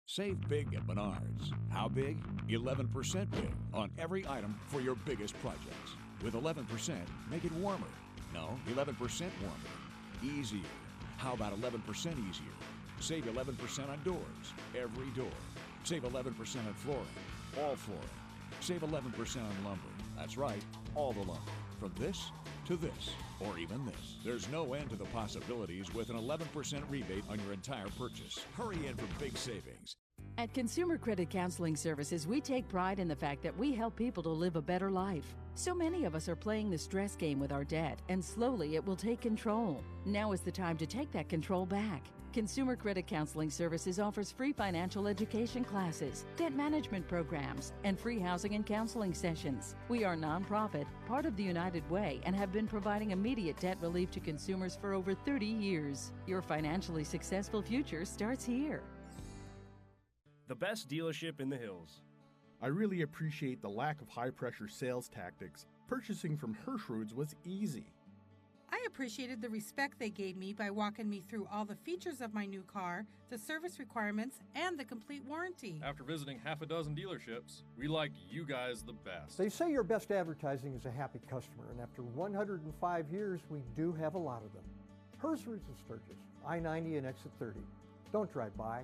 [SPEAKER 2] Save big at Menards. How big? 11% big on every item for your biggest projects. With 11%, make it warmer. No, 11% warmer. Easier. How about 11% easier? Save 11% on doors. Every door. Save 11% on flooring. All flooring. Save 11% on lumber. That's right, all the lumber. From this to this, or even this. There's no end to the possibilities with an 11% rebate on your entire purchase. Hurry in for big savings.
[SPEAKER 19] At Consumer Credit Counseling Services, we take pride in the fact that we help people to live a better life. So many of us are playing the stress game with our debt, and slowly it will take control. Now is the time to take that control back. Consumer Credit Counseling Services offers free financial education classes, debt management programs, and free housing and counseling sessions. We are nonprofit, part of the United Way, and have been providing immediate debt relief to consumers for over 30 years. Your financially successful future starts here.
[SPEAKER 20] The best dealership in the hills.
[SPEAKER 21] I really appreciate the lack of high-pressure sales tactics. Purchasing from Hirschroods was easy.
[SPEAKER 22] I appreciated the respect they gave me by walking me through all the features of my new car, the service requirements, and the complete warranty.
[SPEAKER 20] After visiting half a dozen dealerships, we like you guys the best.
[SPEAKER 23] They say your best advertising is a happy customer, and after 105 years, we do have a lot of them. Hirschroods in Sturgis, I-90 and exit 30. Don't drive by,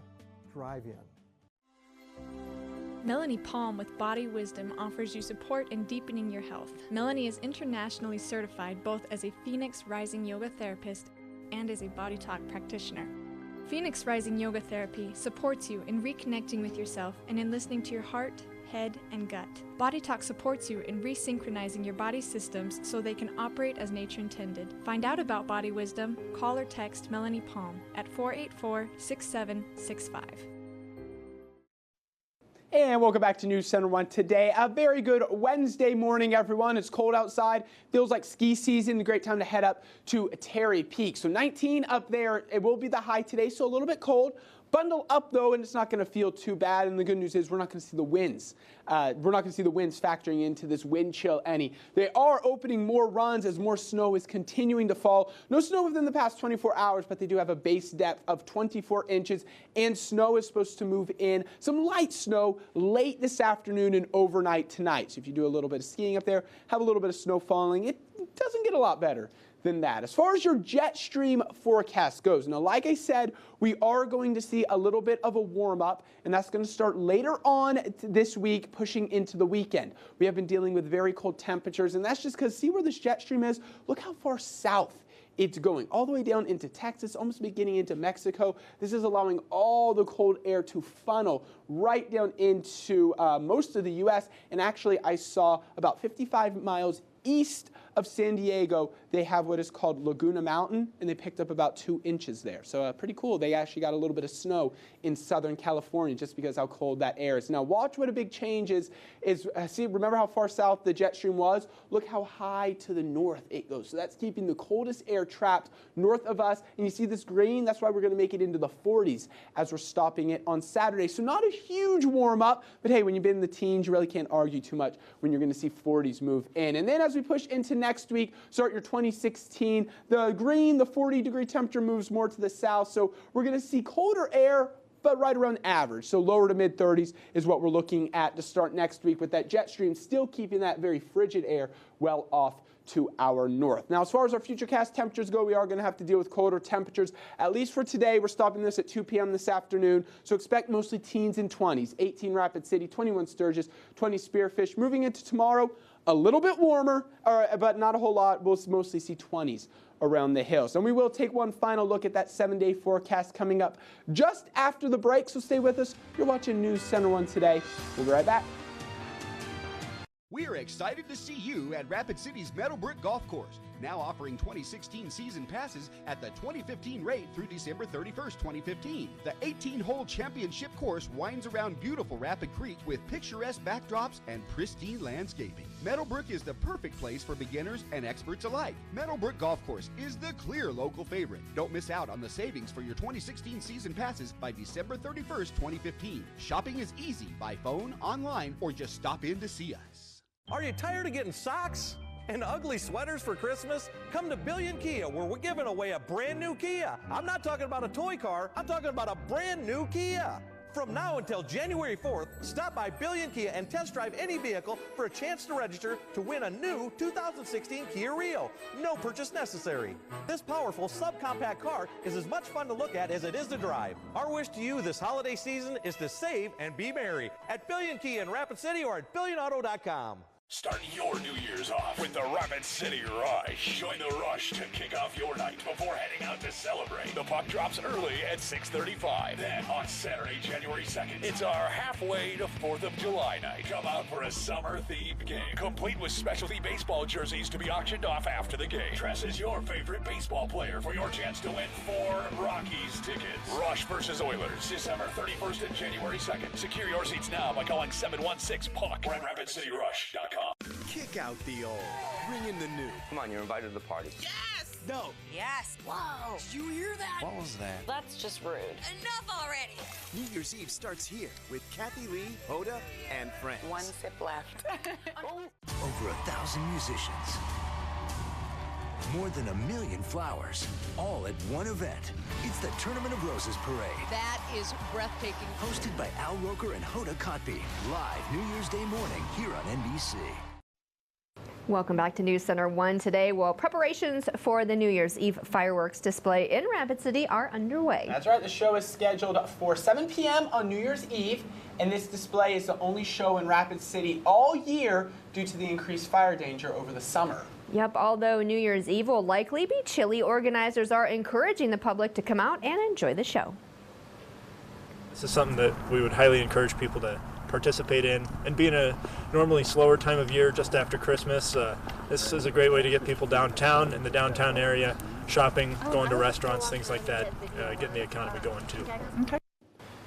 [SPEAKER 23] drive in.
[SPEAKER 24] Melanie Palm with Body Wisdom offers you support in deepening your health. Melanie is internationally certified both as a Phoenix Rising Yoga therapist and as a Body Talk practitioner. Phoenix Rising Yoga Therapy supports you in reconnecting with yourself and in listening to your heart, head, and gut. Body Talk supports you in resynchronizing your body systems so they can operate as nature intended. Find out about Body Wisdom, call or text Melanie Palm at 484-6765.
[SPEAKER 3] And welcome back to News Center 1 Today. A very good Wednesday morning, everyone. It's cold outside. Feels like ski season. A great time to head up to Terry Peak. So 19 up there. It will be the high today, so a little bit cold. Bundle up, though, and it's not going to feel too bad. And the good news is we're not going to see the winds. We're not going to see the winds factoring into this wind chill any. They are opening more runs as more snow is continuing to fall. No snow within the past 24 hours, but they do have a base depth of 24 inches, and snow is supposed to move in. Some light snow late this afternoon and overnight tonight. So if you do a little bit of skiing up there, have a little bit of snow falling, it doesn't get a lot better than that. As far as your jet stream forecast goes, now like I said, we are going to see a little bit of a warm up, and that's going to start later on this week, pushing into the weekend. We have been dealing with very cold temperatures, and that's just because, see where this jet stream is? Look how far south it's going, all the way down into Texas, almost beginning into Mexico. This is allowing all the cold air to funnel right down into most of the U.S., and actually I saw about 55 miles east of San Diego, they have what is called Laguna Mountain, and they picked up about 2 inches there. So pretty cool. They actually got a little bit of snow in Southern California just because how cold that air is. Now watch what a big change is see, remember how far south the jet stream was? Look how high to the north it goes. So that's keeping the coldest air trapped north of us. And you see this green? That's why we're going to make it into the 40s as we're stopping it on Saturday. So not a huge warm up, but hey, when you've been in the teens, you really can't argue too much when you're going to see 40s move in. And then as we push into next week, start your 2016, the green, the 40-degree temperature moves more to the south. So we're going to see colder air, but right around average. So lower to mid-30s is what we're looking at to start next week, with that jet stream still keeping that very frigid air well off to our north. Now, as far as our futurecast temperatures go, we are going to have to deal with colder temperatures. At least for today, we're stopping this at 2 p.m. this afternoon. So expect mostly teens and 20s. 18 Rapid City, 21 Sturgis, 20 Spearfish. Moving into tomorrow, a little bit warmer, but not a whole lot. We'll mostly see 20s around the hills. And we will take one final look at that 7-day forecast coming up just after the break. So stay with us. You're watching News Center 1 Today. We'll be right back.
[SPEAKER 26] We're excited to see you at Rapid City's Meadowbrook Golf Course, now offering 2016 season passes at the 2015 rate through December 31st, 2015. The 18-hole championship course winds around beautiful Rapid Creek with picturesque backdrops and pristine landscaping. Meadowbrook is the perfect place for beginners and experts alike. Meadowbrook Golf Course is the clear local favorite. Don't miss out on the savings for your 2016 season passes by December 31st, 2015. Shopping is easy by phone, online, or just stop in to see us.
[SPEAKER 4] Are you tired of getting socks and ugly sweaters for Christmas? Come to Billion Kia, where we're giving away a brand new Kia. I'm not talking about a toy car, I'm talking about a brand new Kia. From now until January 4th, stop by Billion Kia and test drive any vehicle for a chance to register to win a new 2016 Kia Rio. No purchase necessary. This powerful subcompact car is as much fun to look at as it is to drive. Our wish to you this holiday season is to save and be merry at Billion Kia in Rapid City or at BillionAuto.com.
[SPEAKER 12] Start your New Year's off with the Rapid City Rush. Join the rush to kick off your night before heading out to celebrate. The puck drops early at 6:35. Then on Saturday, January 2nd, it's our halfway to 4th of July night. Come out for a summer-themed game, complete with specialty baseball jerseys to be auctioned off after the game. Dress as your favorite baseball player for your chance to win 4 Rockies tickets. Rush versus Oilers, December 31st and January 2nd. Secure your seats now by calling 716-PUCK or at RapidCityRush.com.
[SPEAKER 8] Kick out the old. Bring in the new.
[SPEAKER 9] Come on, you're invited to the party.
[SPEAKER 8] Yes! No.
[SPEAKER 10] Yes. Whoa.
[SPEAKER 8] Did you hear that?
[SPEAKER 9] What was that?
[SPEAKER 10] That's just rude. Enough already.
[SPEAKER 8] New Year's Eve starts here with Kathy Lee, Hoda, and friends.
[SPEAKER 10] 1 sip left.
[SPEAKER 11] Over 1,000 musicians. More than 1 million flowers, all at one event. It's the Tournament of Roses Parade.
[SPEAKER 10] That is breathtaking.
[SPEAKER 11] Hosted by Al Roker and Hoda Kotb. Live New Year's Day morning here on NBC.
[SPEAKER 1] Welcome back to News Center 1 Today. Well, preparations for the New Year's Eve fireworks display in Rapid City are underway.
[SPEAKER 3] That's right. The show is scheduled for 7 p.m. on New Year's Eve, and this display is the only show in Rapid City all year due to the increased fire danger over the summer.
[SPEAKER 1] Yep, although New Year's Eve will likely be chilly, organizers are encouraging the public to come out and enjoy the show.
[SPEAKER 25] This is something that we would highly encourage people to participate in, and being a normally slower time of year just after Christmas, this is a great way to get people downtown, in the downtown area, shopping, going to restaurants, things like that, getting the economy going too.
[SPEAKER 3] Okay.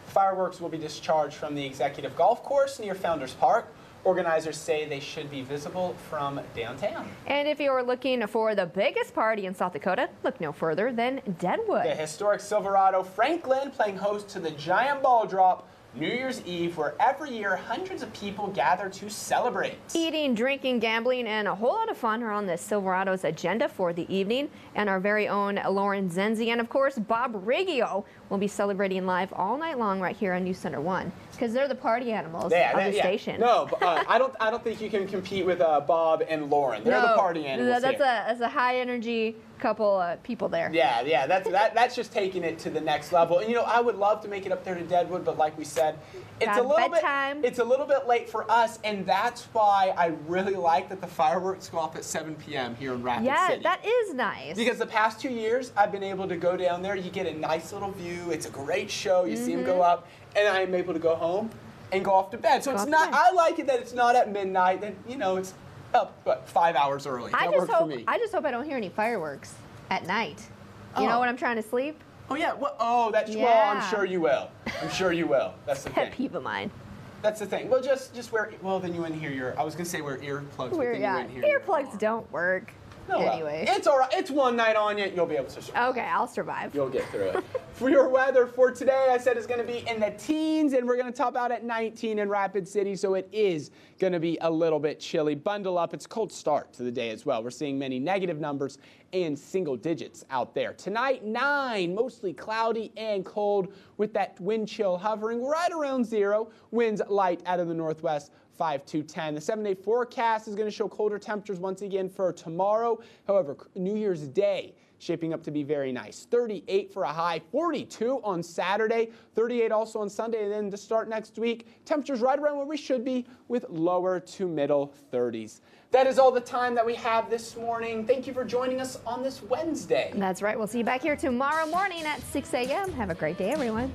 [SPEAKER 3] Fireworks will be discharged from the executive golf course near Founders Park. Organizers say they should be visible from downtown.
[SPEAKER 1] And if you're looking for the biggest party in South Dakota, look no further than Deadwood.
[SPEAKER 3] The historic Silverado Franklin playing host to the giant ball drop New Year's Eve, where every year hundreds of people gather to celebrate.
[SPEAKER 1] Eating, drinking, gambling, and a whole lot of fun are on the Silverado's agenda for the evening. And our very own Lauren Zenzi and, of course, Bob Riggio will be celebrating live all night long right here on News Center 1, because they're the party animals of the station.
[SPEAKER 3] No, I don't think you can compete with Bob and Lauren. They're the party animals.
[SPEAKER 1] That's a high energy couple people there.
[SPEAKER 3] Yeah, that's just taking it to the next level. And I would love to make it up there to Deadwood, but like we said, it's a little bit late for us, and that's why I really like that the fireworks go off at 7 p.m. here in Rapid City.
[SPEAKER 1] Yeah, that is nice.
[SPEAKER 3] Because the past 2 years, I've been able to go down there. You get a nice little view. It's a great show. You see them go up, and I'm able to go home and go off to bed. So it's not. I like it that it's not at midnight. That it's up, what, 5 hours early. That worked for me.
[SPEAKER 1] I just hope I don't hear any fireworks at night. You know when I'm trying to sleep?
[SPEAKER 3] Oh, yeah. Well, well, I'm sure you will. I'm sure you will. That's the thing.
[SPEAKER 1] Pet peeve of mine.
[SPEAKER 3] That's the thing. Well, just wear, well, then you wouldn't hear your, I was going to say wear earplugs, but then you wouldn't hear
[SPEAKER 1] Earplugs don't work.
[SPEAKER 3] No,
[SPEAKER 1] anyway.
[SPEAKER 3] It's all right. It's one night on you. You'll be able to survive.
[SPEAKER 1] Okay, I'll survive.
[SPEAKER 3] You'll get through it. For your weather for today, I said it's going to be in the teens, and we're going to top out at 19 in Rapid City, so it is going to be a little bit chilly. Bundle up. It's a cold start to the day as well. We're seeing many negative numbers and single digits out there. Tonight, 9, mostly cloudy and cold with that wind chill hovering right around 0. Winds light out of the northwest. 5 to 10. The 7-day forecast is going to show colder temperatures once again for tomorrow. However, New Year's Day shaping up to be very nice. 38 for a high, 42 on Saturday, 38 also on Sunday, and then to start next week, temperatures right around where we should be with lower to middle 30s. That is all the time that we have this morning. Thank you for joining us on this Wednesday.
[SPEAKER 1] That's right. We'll see you back here tomorrow morning at 6 a.m. Have a great day, everyone.